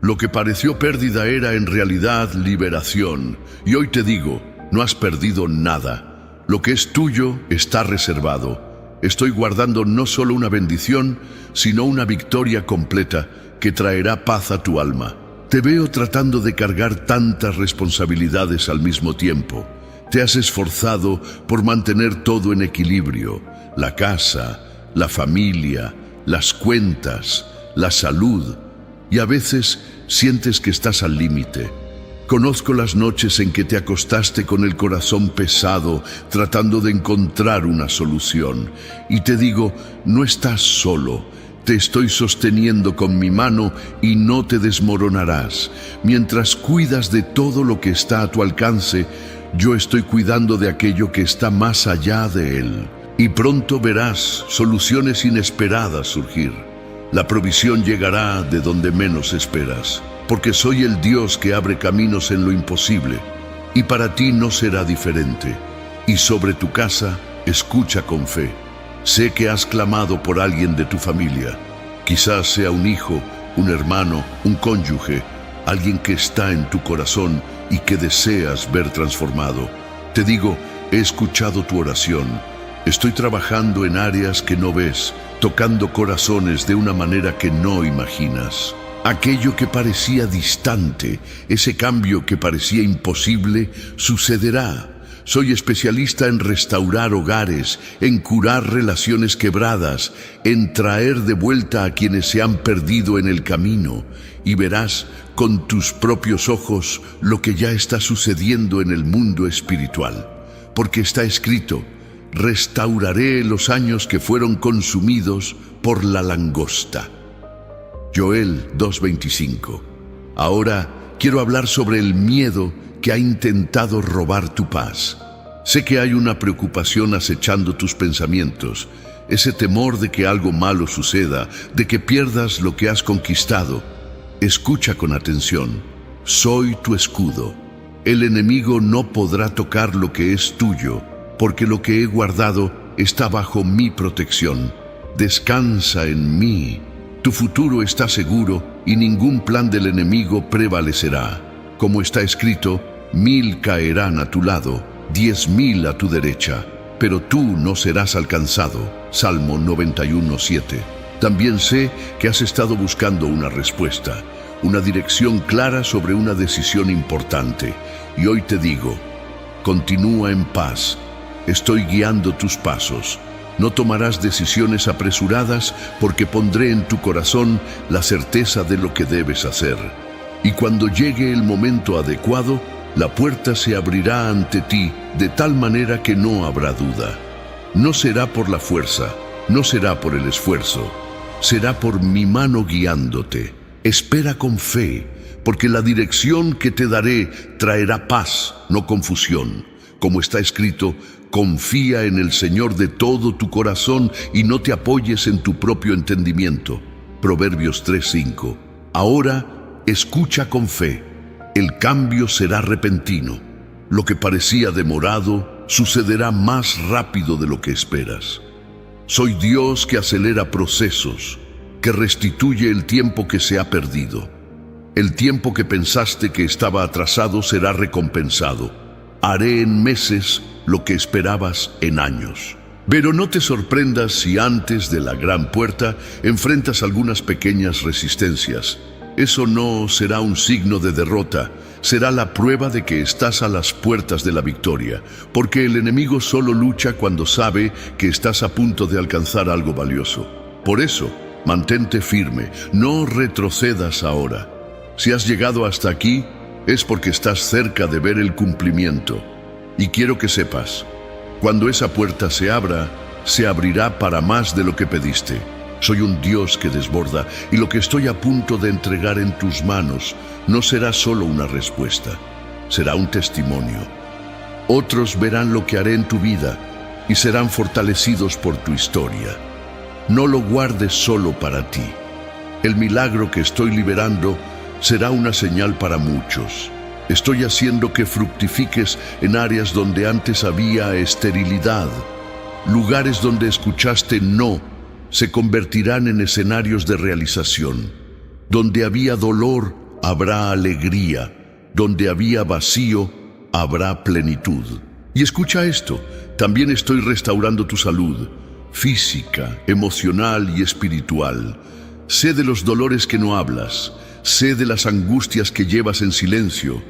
Lo que pareció pérdida era en realidad liberación. Y hoy te digo, no has perdido nada. Lo que es tuyo está reservado. Estoy guardando no solo una bendición, sino una victoria completa que traerá paz a tu alma. Te veo tratando de cargar tantas responsabilidades al mismo tiempo. Te has esforzado por mantener todo en equilibrio: la casa, la familia, las cuentas, la salud, y a veces sientes que estás al límite. Conozco las noches en que te acostaste con el corazón pesado tratando de encontrar una solución. Y te digo, no estás solo. Te estoy sosteniendo con mi mano y no te desmoronarás. Mientras cuidas de todo lo que está a tu alcance, Yo estoy cuidando de aquello que está más allá de él. Y pronto verás soluciones inesperadas surgir. La provisión llegará de donde menos esperas, porque soy el Dios que abre caminos en lo imposible, y para ti no será diferente. Y sobre tu casa, escucha con fe. Sé que has clamado por alguien de tu familia. Quizás sea un hijo, un hermano, un cónyuge, alguien que está en tu corazón y que deseas ver transformado. Te digo, he escuchado tu oración. Estoy trabajando en áreas que no ves, tocando corazones de una manera que no imaginas. Aquello que parecía distante, ese cambio que parecía imposible, sucederá. Soy especialista en restaurar hogares, en curar relaciones quebradas, en traer de vuelta a quienes se han perdido en el camino. Y verás con tus propios ojos lo que ya está sucediendo en el mundo espiritual. Porque está escrito: restauraré los años que fueron consumidos por la langosta. Joel 2:25. Ahora quiero hablar sobre el miedo que ha intentado robar tu paz. Sé que hay una preocupación acechando tus pensamientos, ese temor de que algo malo suceda, de que pierdas lo que has conquistado. Escucha con atención. Soy tu escudo. El enemigo no podrá tocar lo que es tuyo, porque lo que he guardado está bajo mi protección. Descansa en mí. Tu futuro está seguro y ningún plan del enemigo prevalecerá. Como está escrito, 1000 caerán a tu lado, 10.000 a tu derecha, pero tú no serás alcanzado. Salmo 91:7. También sé que has estado buscando una respuesta, una dirección clara sobre una decisión importante. Y hoy te digo, continúa en paz. Estoy guiando tus pasos. No tomarás decisiones apresuradas porque pondré en tu corazón la certeza de lo que debes hacer. Y cuando llegue el momento adecuado, la puerta se abrirá ante ti de tal manera que no habrá duda. No será por la fuerza, no será por el esfuerzo, será por mi mano guiándote. Espera con fe, porque la dirección que te daré traerá paz, no confusión. Como está escrito, confía en el Señor de todo tu corazón y no te apoyes en tu propio entendimiento. Proverbios 3:5. Ahora, escucha con fe. El cambio será repentino. Lo que parecía demorado sucederá más rápido de lo que esperas. Soy Dios que acelera procesos, que restituye el tiempo que se ha perdido. El tiempo que pensaste que estaba atrasado será recompensado. Haré en meses lo que esperabas en años. Pero no te sorprendas si antes de la gran puerta enfrentas algunas pequeñas resistencias. Eso no será un signo de derrota, será la prueba de que estás a las puertas de la victoria, porque el enemigo solo lucha cuando sabe que estás a punto de alcanzar algo valioso. Por eso, mantente firme, no retrocedas ahora. Si has llegado hasta aquí, es porque estás cerca de ver el cumplimiento. Y quiero que sepas, cuando esa puerta se abra, se abrirá para más de lo que pediste. Soy un Dios que desborda, y lo que estoy a punto de entregar en tus manos no será solo una respuesta, será un testimonio. Otros verán lo que haré en tu vida y serán fortalecidos por tu historia. No lo guardes solo para ti. El milagro que estoy liberando será una señal para muchos. Estoy haciendo que fructifiques en áreas donde antes había esterilidad. Lugares donde escuchaste no se convertirán en escenarios de realización. Donde había dolor, habrá alegría. Donde había vacío, habrá plenitud. Y escucha esto, también estoy restaurando tu salud, física, emocional y espiritual. Sé de los dolores que no hablas, sé de las angustias que llevas en silencio.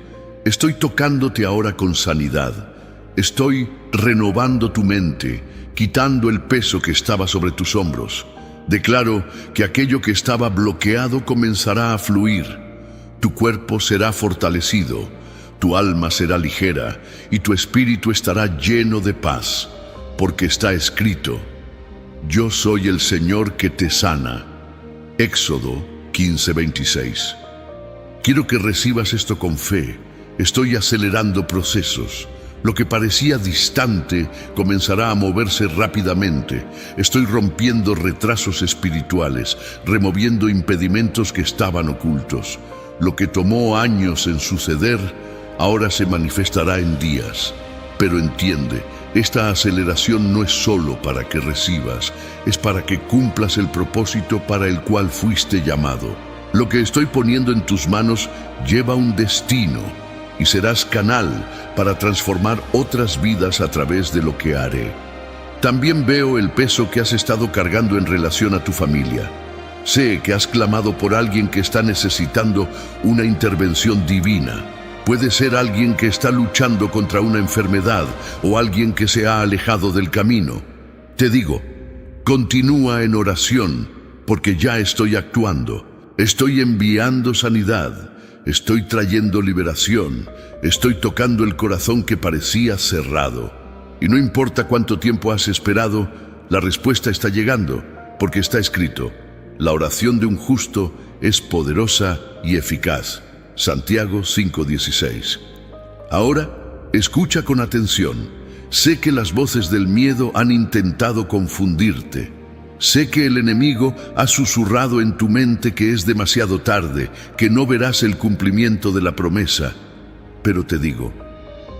Estoy tocándote ahora con sanidad. Estoy renovando tu mente, quitando el peso que estaba sobre tus hombros. Declaro que aquello que estaba bloqueado comenzará a fluir. Tu cuerpo será fortalecido, tu alma será ligera y tu espíritu estará lleno de paz, porque está escrito: yo soy el Señor que te sana. Éxodo 15:26. Quiero que recibas esto con fe. Estoy acelerando procesos, Lo que parecía distante comenzará a moverse rápidamente. Estoy rompiendo retrasos espirituales, removiendo impedimentos que estaban ocultos. Lo que tomó años en suceder, ahora se manifestará en días. Pero entiende, esta aceleración no es solo para que recibas, es para que cumplas el propósito para el cual fuiste llamado. Lo que estoy poniendo en tus manos lleva un destino, y serás canal para transformar otras vidas a través de lo que haré. También veo el peso que has estado cargando en relación a tu familia. Sé que has clamado por alguien que está necesitando una intervención divina. Puede ser alguien que está luchando contra una enfermedad o alguien que se ha alejado del camino. Te digo, continúa en oración, porque ya estoy actuando. Estoy enviando sanidad. Estoy trayendo liberación, estoy tocando el corazón que parecía cerrado. Y no importa cuánto tiempo has esperado, la respuesta está llegando, porque está escrito: la oración de un justo es poderosa y eficaz. Santiago 5:16. Ahora, escucha con atención. Sé que las voces del miedo han intentado confundirte. Sé que el enemigo ha susurrado en tu mente que es demasiado tarde, que no verás el cumplimiento de la promesa. Pero te digo,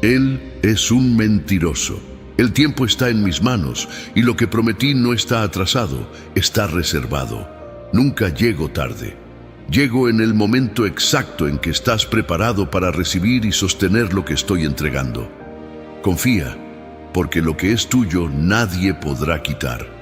él es un mentiroso. El tiempo está en mis manos y lo que prometí no está atrasado, está reservado. Nunca llego tarde. Llego en el momento exacto en que estás preparado para recibir y sostener lo que estoy entregando. Confía, porque lo que es tuyo nadie podrá quitar.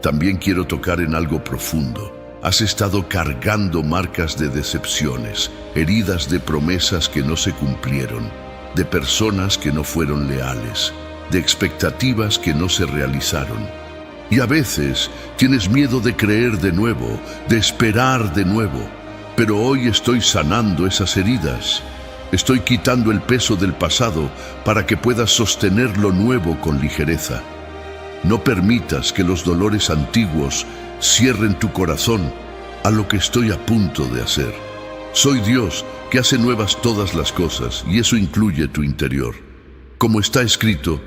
También quiero tocar en algo profundo. Has estado cargando marcas de decepciones, heridas de promesas que no se cumplieron, de personas que no fueron leales, de expectativas que no se realizaron. Y a veces tienes miedo de creer de nuevo, de esperar de nuevo. Pero hoy estoy sanando esas heridas. Estoy quitando el peso del pasado para que puedas sostener lo nuevo con ligereza. No permitas que los dolores antiguos cierren tu corazón a lo que estoy a punto de hacer. Soy Dios que hace nuevas todas las cosas, y eso incluye tu interior. Como está escrito,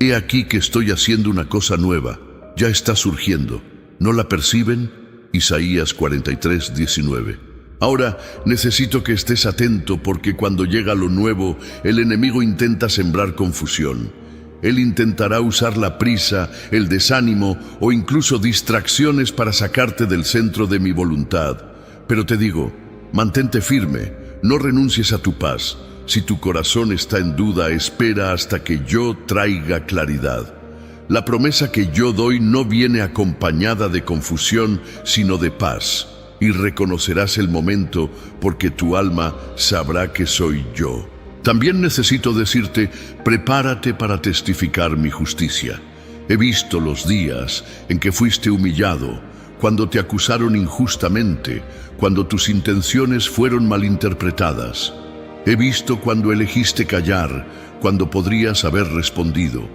he aquí que estoy haciendo una cosa nueva, ya está surgiendo. ¿No la perciben? Isaías 43:19. Ahora necesito que estés atento, porque cuando llega lo nuevo, el enemigo intenta sembrar confusión. Él intentará usar la prisa, el desánimo o incluso distracciones para sacarte del centro de mi voluntad. Pero te digo, mantente firme, no renuncies a tu paz. Si tu corazón está en duda, espera hasta que yo traiga claridad. La promesa que yo doy no viene acompañada de confusión, sino de paz. Y reconocerás el momento, porque tu alma sabrá que soy yo. También necesito decirte, prepárate para testificar mi justicia. He visto los días en que fuiste humillado, cuando te acusaron injustamente, cuando tus intenciones fueron malinterpretadas. He visto cuando elegiste callar, cuando podrías haber respondido.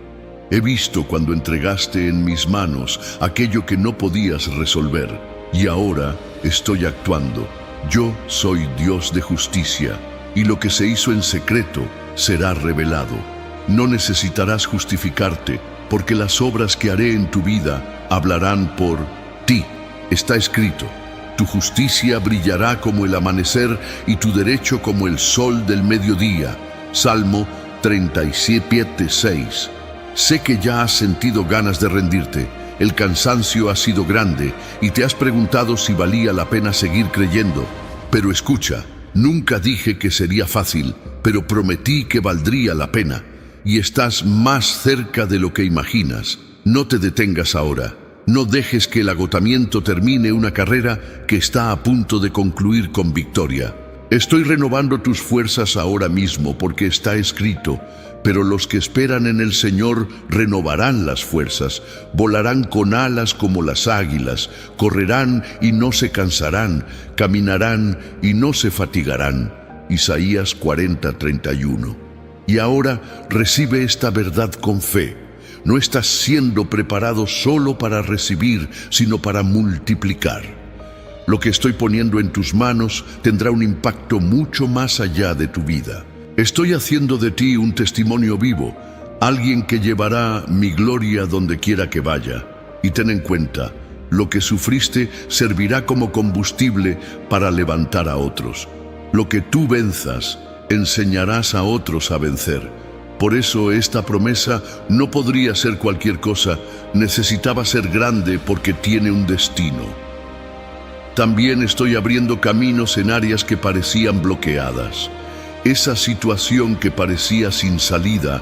He visto cuando entregaste en mis manos aquello que no podías resolver. Y ahora estoy actuando. Yo soy Dios de justicia. Y lo que se hizo en secreto será revelado. No necesitarás justificarte, porque las obras que haré en tu vida hablarán por ti. Está escrito: tu justicia brillará como el amanecer y tu derecho como el sol del mediodía. Salmo 37:6. Sé que ya has sentido ganas de rendirte. El cansancio ha sido grande y te has preguntado si valía la pena seguir creyendo. Pero escucha. Nunca dije que sería fácil, pero prometí que valdría la pena. Y estás más cerca de lo que imaginas. No te detengas ahora. No dejes que el agotamiento termine una carrera que está a punto de concluir con victoria. Estoy renovando tus fuerzas ahora mismo, porque está escrito: pero los que esperan en el Señor renovarán las fuerzas, volarán con alas como las águilas, correrán y no se cansarán, caminarán y no se fatigarán. Isaías 40:31. Y ahora recibe esta verdad con fe. No estás siendo preparado solo para recibir, sino para multiplicar. Lo que estoy poniendo en tus manos tendrá un impacto mucho más allá de tu vida. Estoy haciendo de ti un testimonio vivo, alguien que llevará mi gloria donde quiera que vaya. Y ten en cuenta, lo que sufriste servirá como combustible para levantar a otros. Lo que tú venzas, enseñarás a otros a vencer. Por eso esta promesa no podría ser cualquier cosa, necesitaba ser grande porque tiene un destino. También estoy abriendo caminos en áreas que parecían bloqueadas. Esa situación que parecía sin salida,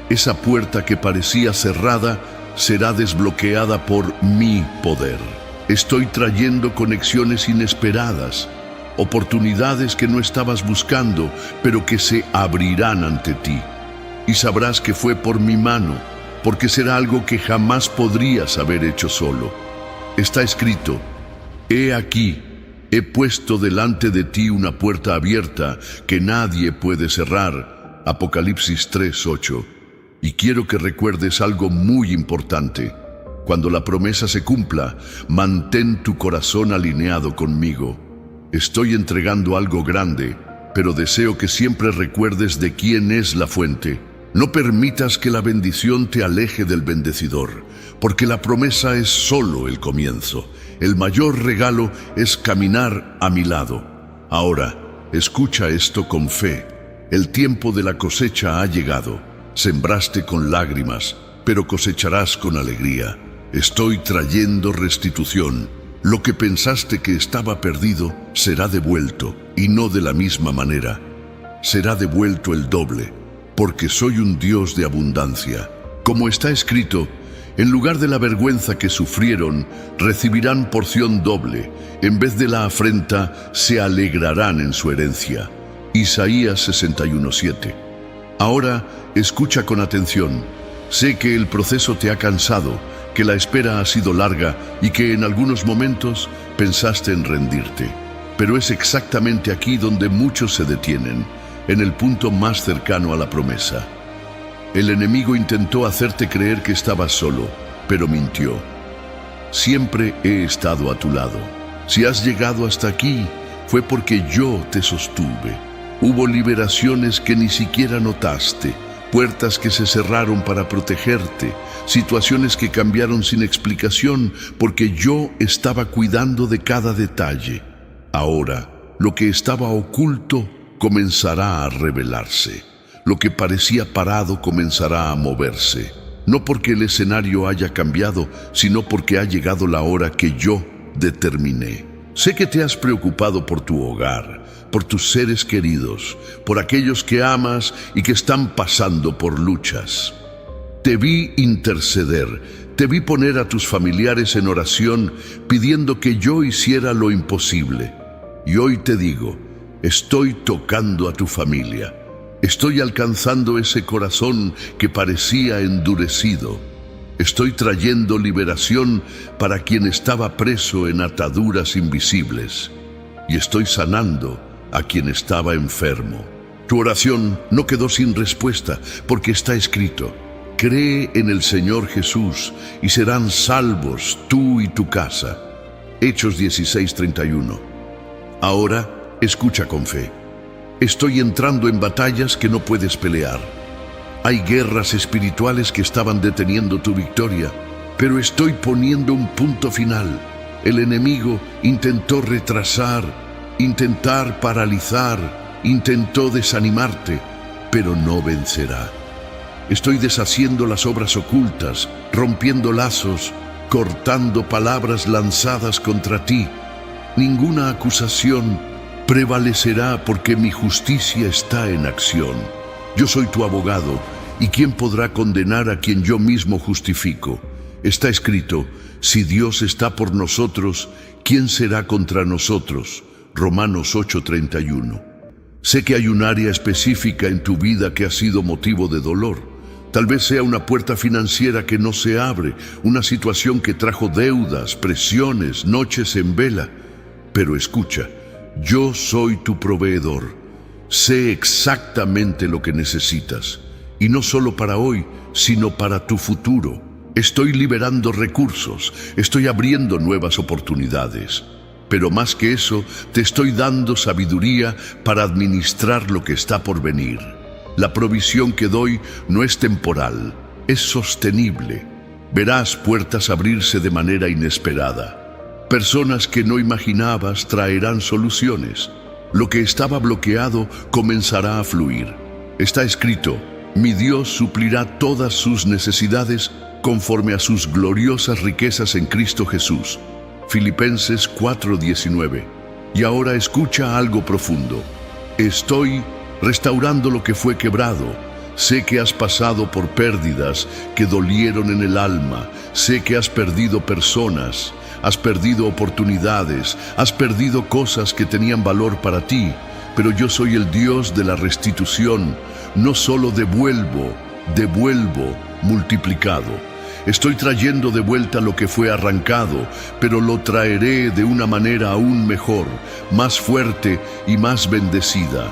esa puerta que parecía cerrada, será desbloqueada por mi poder. Estoy trayendo conexiones inesperadas, oportunidades que no estabas buscando, pero que se abrirán ante ti. Y sabrás que fue por mi mano, porque será algo que jamás podrías haber hecho solo. Está escrito: he aquí, he puesto delante de ti una puerta abierta que nadie puede cerrar. Apocalipsis 3:8. Y quiero que recuerdes algo muy importante. Cuando la promesa se cumpla, mantén tu corazón alineado conmigo. Estoy entregando algo grande, pero deseo que siempre recuerdes de quién es la fuente. No permitas que la bendición te aleje del bendecidor, porque la promesa es solo el comienzo. El mayor regalo es caminar a mi lado. Ahora, escucha esto con fe. El tiempo de la cosecha ha llegado. Sembraste con lágrimas, pero cosecharás con alegría. Estoy trayendo restitución. Lo que pensaste que estaba perdido será devuelto, y no de la misma manera. Será devuelto el doble, porque soy un Dios de abundancia. Como está escrito, en lugar de la vergüenza que sufrieron, recibirán porción doble. En vez de la afrenta, se alegrarán en su herencia. Isaías 61:7. Ahora, escucha con atención. Sé que el proceso te ha cansado, que la espera ha sido larga y que en algunos momentos pensaste en rendirte. Pero es exactamente aquí donde muchos se detienen, en el punto más cercano a la promesa. El enemigo intentó hacerte creer que estabas solo, pero mintió. Siempre he estado a tu lado. Si has llegado hasta aquí, fue porque yo te sostuve. Hubo liberaciones que ni siquiera notaste, puertas que se cerraron para protegerte, situaciones que cambiaron sin explicación porque yo estaba cuidando de cada detalle. Ahora, lo que estaba oculto comenzará a revelarse. Lo que parecía parado comenzará a moverse. No porque el escenario haya cambiado, sino porque ha llegado la hora que yo determiné. Sé que te has preocupado por tu hogar, por tus seres queridos, por aquellos que amas y que están pasando por luchas. Te vi interceder, te vi poner a tus familiares en oración pidiendo que yo hiciera lo imposible. Y hoy te digo, estoy tocando a tu familia. Estoy alcanzando ese corazón que parecía endurecido. Estoy trayendo liberación para quien estaba preso en ataduras invisibles. Y estoy sanando a quien estaba enfermo. Tu oración no quedó sin respuesta porque está escrito: cree en el Señor Jesús y serán salvos tú y tu casa. Hechos 16:31. Ahora, escucha con fe. Estoy entrando en batallas que no puedes pelear. Hay guerras espirituales que estaban deteniendo tu victoria, pero estoy poniendo un punto final. El enemigo intentó retrasar, intentar paralizar, intentó desanimarte, pero no vencerá. Estoy deshaciendo las obras ocultas, rompiendo lazos, cortando palabras lanzadas contra ti. Ninguna acusación prevalecerá porque mi justicia está en acción. Yo soy tu abogado, ¿y quién podrá condenar a quien yo mismo justifico? Está escrito: si Dios está por nosotros, ¿quién será contra nosotros? Romanos 8:31. Sé que hay un área específica en tu vida que ha sido motivo de dolor. Tal vez sea una puerta financiera que no se abre, una situación que trajo deudas, presiones, noches en vela. Pero escucha, yo soy tu proveedor. Sé exactamente lo que necesitas, y no solo para hoy, sino para tu futuro. Estoy liberando recursos, estoy abriendo nuevas oportunidades. Pero más que eso, te estoy dando sabiduría para administrar lo que está por venir. La provisión que doy no es temporal, es sostenible. Verás puertas abrirse de manera inesperada. Personas que no imaginabas traerán soluciones. Lo que estaba bloqueado comenzará a fluir. Está escrito: mi Dios suplirá todas sus necesidades conforme a sus gloriosas riquezas en Cristo Jesús. Filipenses 4:19. Y ahora escucha algo profundo. Estoy restaurando lo que fue quebrado. Sé que has pasado por pérdidas que dolieron en el alma. Sé que has perdido personas, has perdido oportunidades, has perdido cosas que tenían valor para ti. Pero yo soy el Dios de la restitución. No solo devuelvo multiplicado. Estoy trayendo de vuelta lo que fue arrancado, pero lo traeré de una manera aún mejor, más fuerte y más bendecida.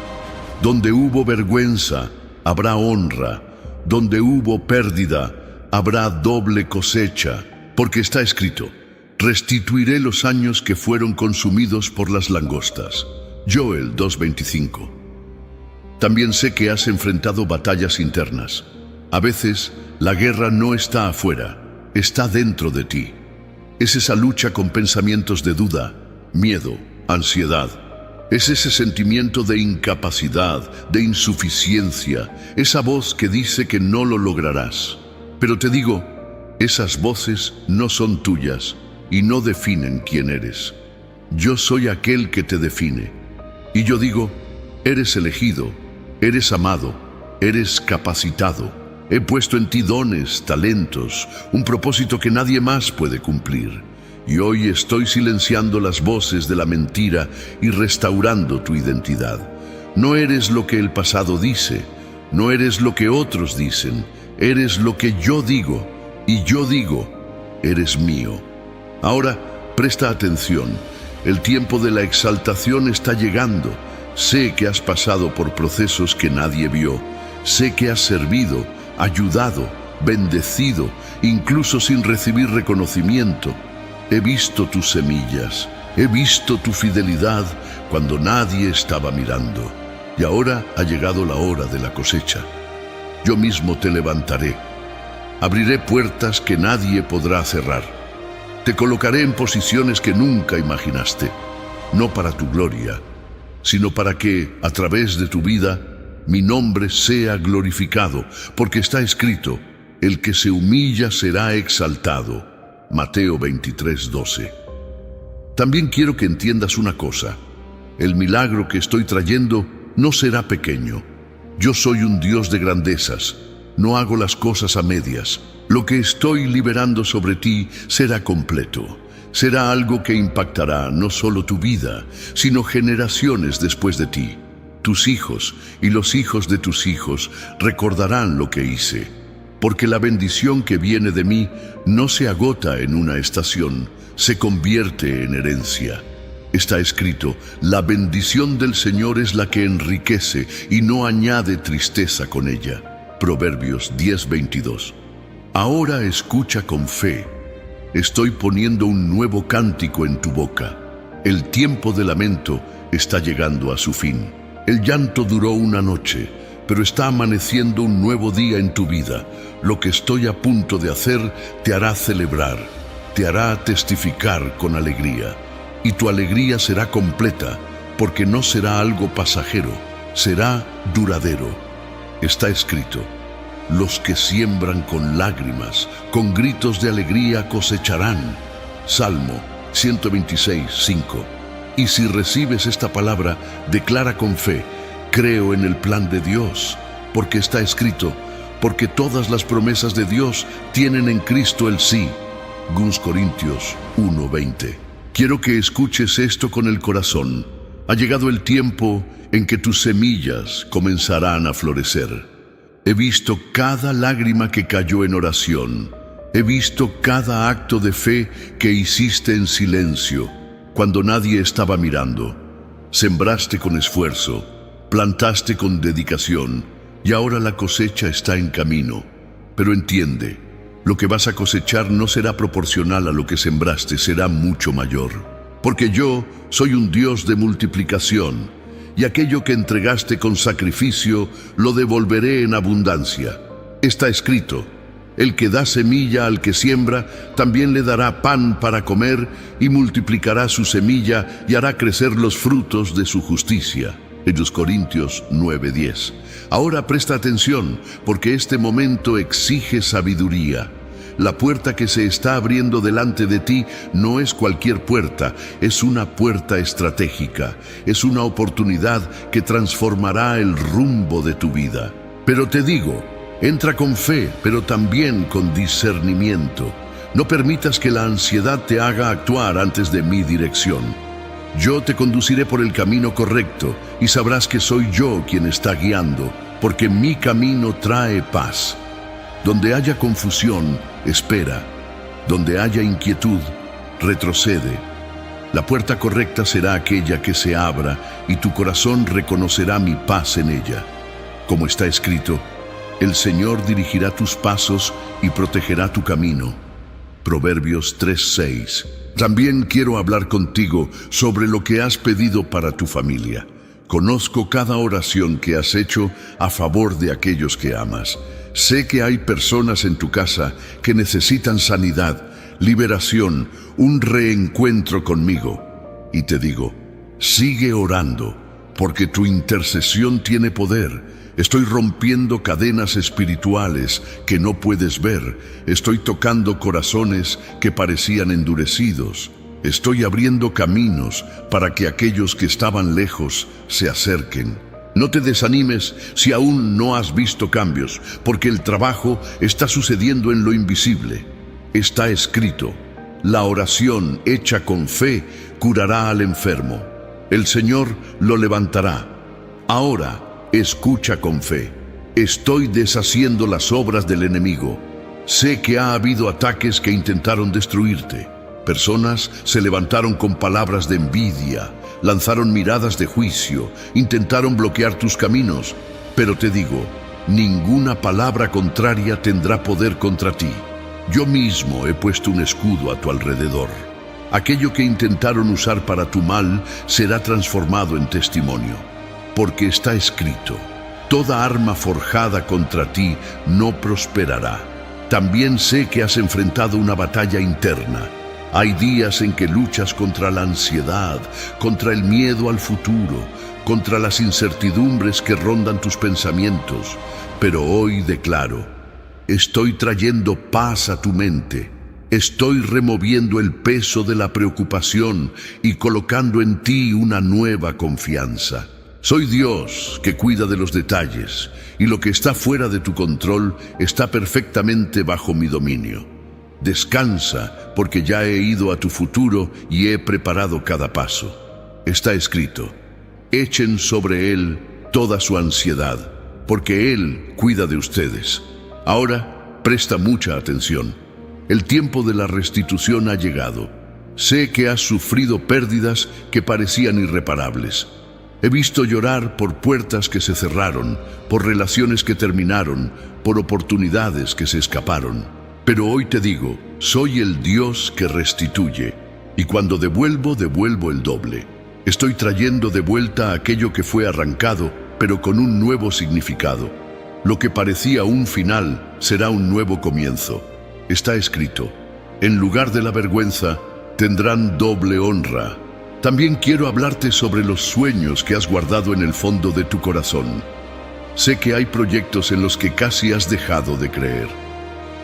Donde hubo vergüenza, habrá honra. Donde hubo pérdida, habrá doble cosecha. Porque está escrito: restituiré los años que fueron consumidos por las langostas. Joel 2:25. También sé que has enfrentado batallas internas. A veces, la guerra no está afuera, está dentro de ti. Es esa lucha con pensamientos de duda, miedo, ansiedad. Es ese sentimiento de incapacidad, de insuficiencia, esa voz que dice que no lo lograrás. Pero te digo, esas voces no son tuyas y no definen quién eres. Yo soy aquel que te define. Y yo digo: eres elegido, eres amado, eres capacitado. He puesto en ti dones, talentos, un propósito que nadie más puede cumplir. Y hoy estoy silenciando las voces de la mentira y restaurando tu identidad. No eres lo que el pasado dice, no eres lo que otros dicen, eres lo que yo digo, y yo digo: eres mío. Ahora, presta atención, el tiempo de la exaltación está llegando. Sé que has pasado por procesos que nadie vio, sé que has servido, ayudado, bendecido, incluso sin recibir reconocimiento. He visto tus semillas, he visto tu fidelidad cuando nadie estaba mirando. Y ahora ha llegado la hora de la cosecha. Yo mismo te levantaré. Abriré puertas que nadie podrá cerrar. Te colocaré en posiciones que nunca imaginaste, no para tu gloria, sino para que, a través de tu vida, mi nombre sea glorificado, porque está escrito: el que se humilla será exaltado. Mateo 23:12. También quiero que entiendas una cosa: el milagro que estoy trayendo no será pequeño. Yo soy un Dios de grandezas, no hago las cosas a medias. Lo que estoy liberando sobre ti será completo. Será algo que impactará no solo tu vida, sino generaciones después de ti. Tus hijos y los hijos de tus hijos recordarán lo que hice, porque la bendición que viene de mí no se agota en una estación, se convierte en herencia. Está escrito: la bendición del Señor es la que enriquece y no añade tristeza con ella. Proverbios 10:22. Ahora escucha con fe. Estoy poniendo un nuevo cántico en tu boca. El tiempo de lamento está llegando a su fin. El llanto duró una noche, pero está amaneciendo un nuevo día en tu vida. Lo que estoy a punto de hacer te hará celebrar, te hará testificar con alegría. Y tu alegría será completa, porque no será algo pasajero, será duradero. Está escrito: los que siembran con lágrimas, con gritos de alegría cosecharán. Salmo 126:5. Y si recibes esta palabra, declara con fe: creo en el plan de Dios, porque está escrito: porque todas las promesas de Dios tienen en Cristo el sí. 2 Corintios 1:20. Quiero que escuches esto con el corazón. Ha llegado el tiempo en que tus semillas comenzarán a florecer. He visto cada lágrima que cayó en oración. He visto cada acto de fe que hiciste en silencio, cuando nadie estaba mirando. Sembraste con esfuerzo, plantaste con dedicación, y ahora la cosecha está en camino. Pero entiende, lo que vas a cosechar no será proporcional a lo que sembraste, será mucho mayor. Porque yo soy un Dios de multiplicación. y aquello que entregaste con sacrificio lo devolveré en abundancia. Está escrito: el que da semilla al que siembra, también le dará pan para comer, y multiplicará su semilla y hará crecer los frutos de su justicia. Hechos Corintios 9:10. Ahora presta atención, porque este momento exige sabiduría. La puerta que se está abriendo delante de ti no es cualquier puerta, es una puerta estratégica, es una oportunidad que transformará el rumbo de tu vida. Pero te digo, entra con fe, pero también con discernimiento. No permitas que la ansiedad te haga actuar antes de mi dirección. Yo te conduciré por el camino correcto y sabrás que soy yo quien está guiando, porque mi camino trae paz. Donde haya confusión, espera. Donde haya inquietud, retrocede. La puerta correcta será aquella que se abra y tu corazón reconocerá mi paz en ella. Como está escrito: el Señor dirigirá tus pasos y protegerá tu camino. Proverbios 3:6. También quiero hablar contigo sobre lo que has pedido para tu familia. Conozco cada oración que has hecho a favor de aquellos que amas. Sé que hay personas en tu casa que necesitan sanidad, liberación, un reencuentro conmigo. Y te digo, sigue orando, porque tu intercesión tiene poder. Estoy rompiendo cadenas espirituales que no puedes ver. Estoy tocando corazones que parecían endurecidos. Estoy abriendo caminos para que aquellos que estaban lejos se acerquen. No te desanimes si aún no has visto cambios, porque el trabajo está sucediendo en lo invisible. Está escrito: la oración hecha con fe curará al enfermo. El Señor lo levantará. Ahora, escucha con fe. Estoy deshaciendo las obras del enemigo. Sé que ha habido ataques que intentaron destruirte. Personas se levantaron con palabras de envidia, lanzaron miradas de juicio, intentaron bloquear tus caminos. Pero te digo, ninguna palabra contraria tendrá poder contra ti. Yo mismo he puesto un escudo a tu alrededor. Aquello que intentaron usar para tu mal será transformado en testimonio. Porque está escrito: toda arma forjada contra ti no prosperará. También sé que has enfrentado una batalla interna. Hay días en que luchas contra la ansiedad, contra el miedo al futuro, contra las incertidumbres que rondan tus pensamientos. Pero hoy declaro: estoy trayendo paz a tu mente. Estoy removiendo el peso de la preocupación y colocando en ti una nueva confianza. Soy Dios que cuida de los detalles, y lo que está fuera de tu control está perfectamente bajo mi dominio. Descansa, porque ya he ido a tu futuro y he preparado cada paso. Está escrito: echen sobre Él toda su ansiedad, porque Él cuida de ustedes. Ahora, presta mucha atención. El tiempo de la restitución ha llegado. Sé que has sufrido pérdidas que parecían irreparables. He visto llorar por puertas que se cerraron, por relaciones que terminaron, por oportunidades que se escaparon. Pero hoy te digo, soy el Dios que restituye, y cuando devuelvo, devuelvo el doble. Estoy trayendo de vuelta aquello que fue arrancado, pero con un nuevo significado. Lo que parecía un final será un nuevo comienzo. Está escrito: en lugar de la vergüenza, tendrán doble honra. También quiero hablarte sobre los sueños que has guardado en el fondo de tu corazón. Sé que hay proyectos en los que casi has dejado de creer.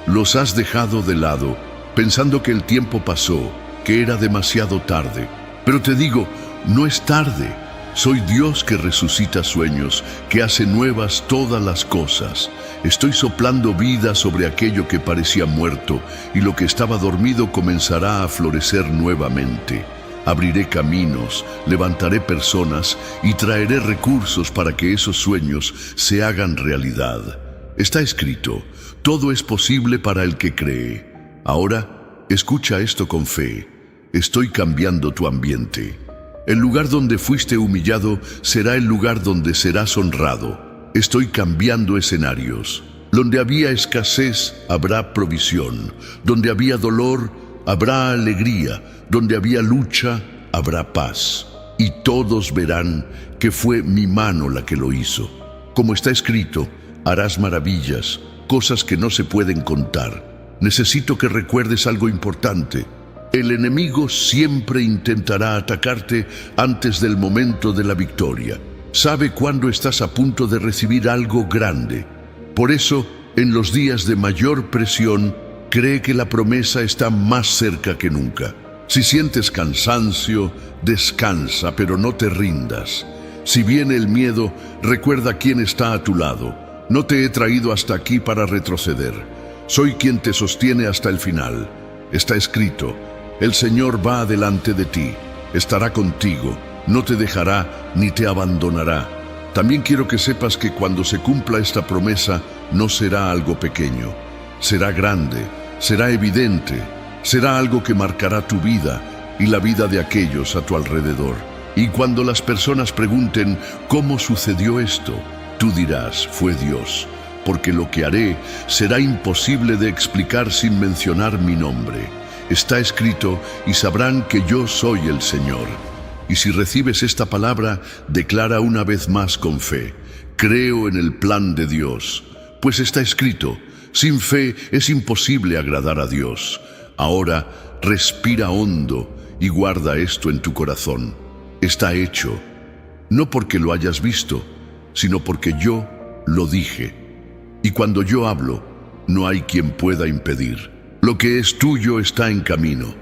Los has dejado de lado, pensando que el tiempo pasó, que era demasiado tarde. Pero te digo, no es tarde. Soy Dios que resucita sueños, que hace nuevas todas las cosas. Estoy soplando vida sobre aquello que parecía muerto, y lo que estaba dormido comenzará a florecer nuevamente. Abriré caminos, levantaré personas y traeré recursos para que esos sueños se hagan realidad. Está escrito: todo es posible para el que cree. Ahora, escucha esto con fe. Estoy cambiando tu ambiente. El lugar donde fuiste humillado será el lugar donde serás honrado. Estoy cambiando escenarios. Donde había escasez, habrá provisión. Donde había dolor, habrá alegría. Donde había lucha, habrá paz. y todos verán que fue mi mano la que lo hizo. Como está escrito, harás maravillas, cosas que no se pueden contar. Necesito que recuerdes algo importante. El enemigo siempre intentará atacarte antes del momento de la victoria. Sabe cuándo estás a punto de recibir algo grande. Por eso, en los días de mayor presión, cree que la promesa está más cerca que nunca. Si sientes cansancio, descansa, pero no te rindas. Si viene el miedo, recuerda quién está a tu lado. No te he traído hasta aquí para retroceder. Soy quien te sostiene hasta el final. Está escrito, el Señor va adelante de ti, estará contigo, no te dejará ni te abandonará. También quiero que sepas que cuando se cumpla esta promesa, no será algo pequeño. Será grande, será evidente, será algo que marcará tu vida y la vida de aquellos a tu alrededor. Y cuando las personas pregunten ¿cómo sucedió esto?, tú dirás, fue Dios, porque lo que haré será imposible de explicar sin mencionar mi nombre. Está escrito y sabrán que yo soy el Señor. Y si recibes esta palabra, declara una vez más con fe, creo en el plan de Dios, pues está escrito, sin fe es imposible agradar a Dios. Ahora, respira hondo y guarda esto en tu corazón. Está hecho, no porque lo hayas visto, sino porque yo lo dije. Y cuando yo hablo, no hay quien pueda impedir. Lo que es tuyo está en camino.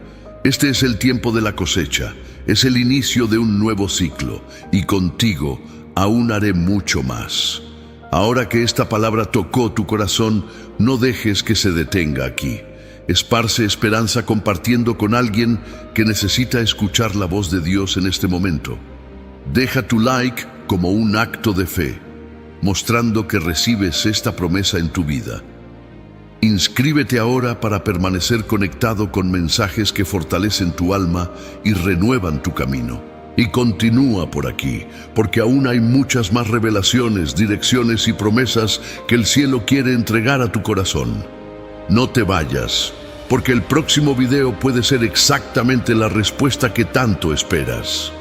Este es el tiempo de la cosecha, es el inicio de un nuevo ciclo, y contigo aún haré mucho más. Ahora que esta palabra tocó tu corazón, no dejes que se detenga aquí. Esparce esperanza compartiendo con alguien que necesita escuchar la voz de Dios en este momento. Deja tu like como un acto de fe, mostrando que recibes esta promesa en tu vida. Inscríbete ahora para permanecer conectado con mensajes que fortalecen tu alma y renuevan tu camino. Y continúa por aquí, porque aún hay muchas más revelaciones, direcciones y promesas que el cielo quiere entregar a tu corazón. No te vayas, porque el próximo video puede ser exactamente la respuesta que tanto esperas.